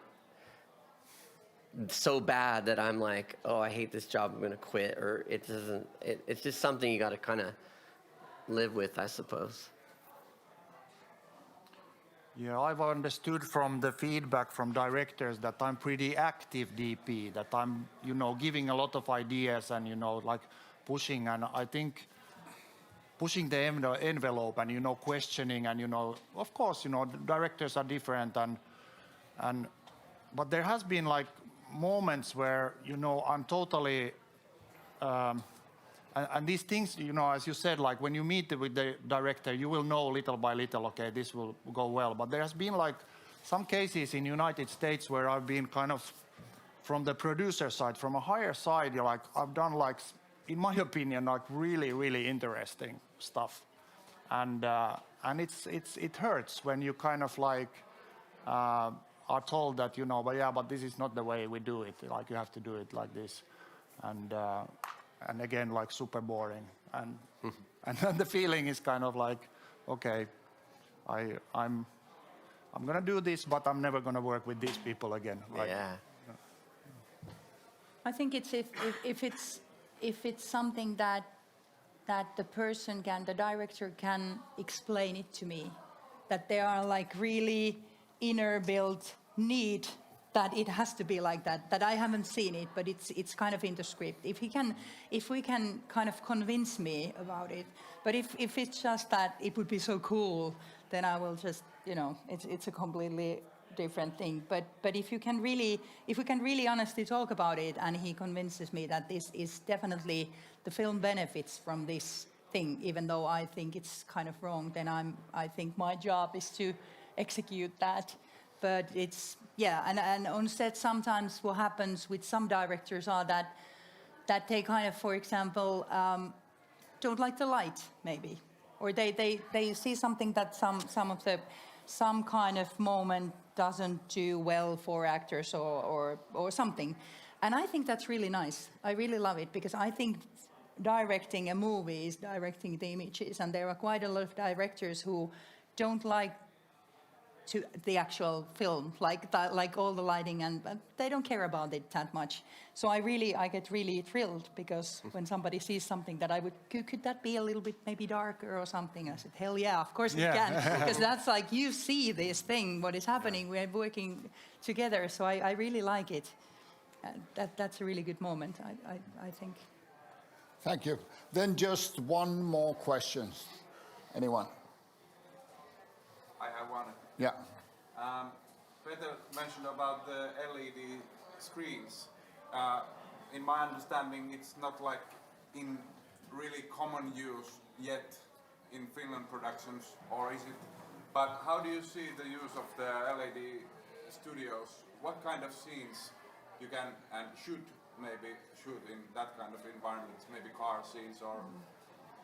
so bad that I'm like, oh, I hate this job, I'm going to quit, or it doesn't. It's just something you got to kind of live with, I suppose. Yeah, I've understood from the feedback from directors that I'm pretty active DP, that I'm, giving a lot of ideas and, like pushing, and I think pushing the envelope and, questioning and, of course, directors are different but there has been like moments where, I'm totally, and these things, as you said, like when you meet with the director, you will know little by little, okay, this will go well. But there has been like some cases in United States where I've been kind of from the producer side, from a higher side, like I've done like, in my opinion, like really, really interesting stuff. And it hurts when you kind of like are told that, but this is not the way we do it. Like you have to do it like this. And again, like super boring, and then the feeling is kind of like, okay, I'm gonna do this, but I'm never gonna work with these people again. Like, yeah. I think it's if it's something that the person the director can explain it to me, that there are like really inner built need that it has to be like that I haven't seen it, but it's kind of in the script. If we can kind of convince me about it, but if it's just that it would be so cool, then I will just, it's a completely different thing. But if we can really honestly talk about it, and he convinces me that this is definitely the film benefits from this thing, even though I think it's kind of wrong, then I think my job is to execute that. But it's, and on set sometimes what happens with some directors are that they kind of, for example, don't like the light maybe, or they see something that some kind of moment doesn't do well for actors or something, and I think that's really nice. I really love it, because I think directing a movie is directing the images, and there are quite a lot of directors who don't like to the actual film, like all the lighting, and they don't care about it that much. So I get really thrilled because when somebody sees something that could that be a little bit maybe darker or something? I said, hell yeah, of course it can, because that's like you see this thing, what is happening. We're working together, so I really like it. That's a really good moment, I think. Thank you. Then just one more question. Anyone? I have one. Yeah. Peter mentioned about the LED screens. In my understanding, it's not like in really common use yet in Finland productions, or is it? But how do you see the use of the LED studios? What kind of scenes you can and should maybe shoot in that kind of environments? Maybe car scenes or...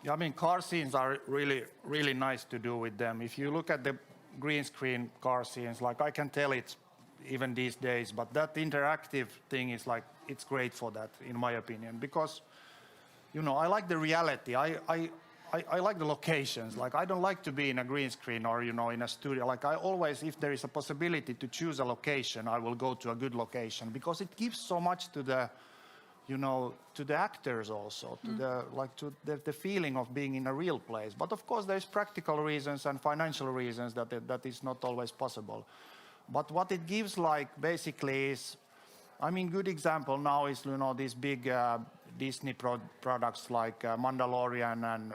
Yeah, I mean, car scenes are really, really nice to do with them. If you look at the green screen car scenes, like I can tell it even these days, but that interactive thing is like, it's great for that, in my opinion, because, you know, I like the reality. I like the locations. Like, I don't like to be in a green screen or, you know, in a studio. Like, I always, if there is a possibility to choose a location, I will go to a good location because it gives so much to the, you know, to the actors also, to the feeling of being in a real place. But of course, there's practical reasons and financial reasons that is not always possible. But what it gives, like, basically is, I mean, good example now is, you know, these big Disney products like Mandalorian and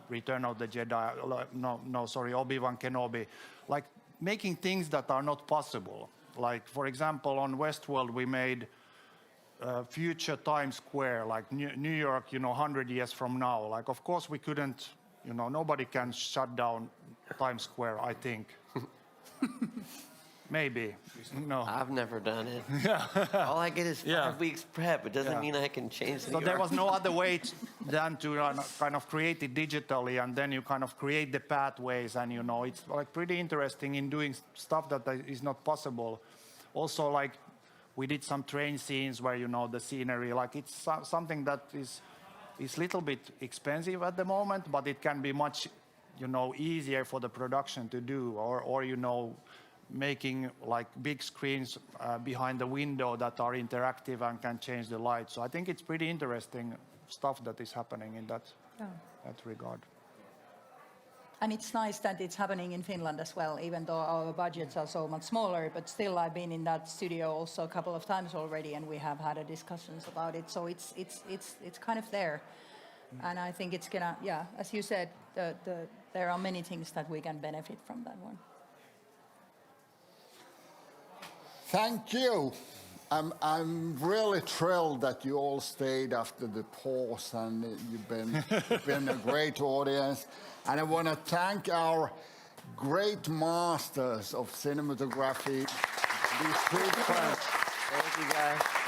Return of the Jedi, Obi-Wan Kenobi, like making things that are not possible. Like, for example, on Westworld, we made future Times Square, like New York, you know, 100 years from now. Like, of course, we couldn't, you know, nobody can shut down Times Square, I think. Maybe. No. I've never done it. All I get is 5 weeks prep. It doesn't mean I can change So there was no other way than to kind of create it digitally, and then you kind of create the pathways, and, you know, it's like pretty interesting in doing stuff that is not possible. Also, like, we did some train scenes where, you know, the scenery, like, it's something that is a little bit expensive at the moment, but it can be much, you know, easier for the production to do, or you know, making like big screens behind the window that are interactive and can change the light. So I think it's pretty interesting stuff that is happening in that regard. And it's nice that it's happening in Finland as well, even though our budgets are so much smaller, but still I've been in that studio also a couple of times already, and we have had discussions about it. So it's kind of there. And I think it's gonna, as you said, there are many things that we can benefit from that one. Thank you. I'm really thrilled that you all stayed after the pause, and you've been a great audience. And I want to thank our great masters of cinematography, these three friends. Thank you, guys.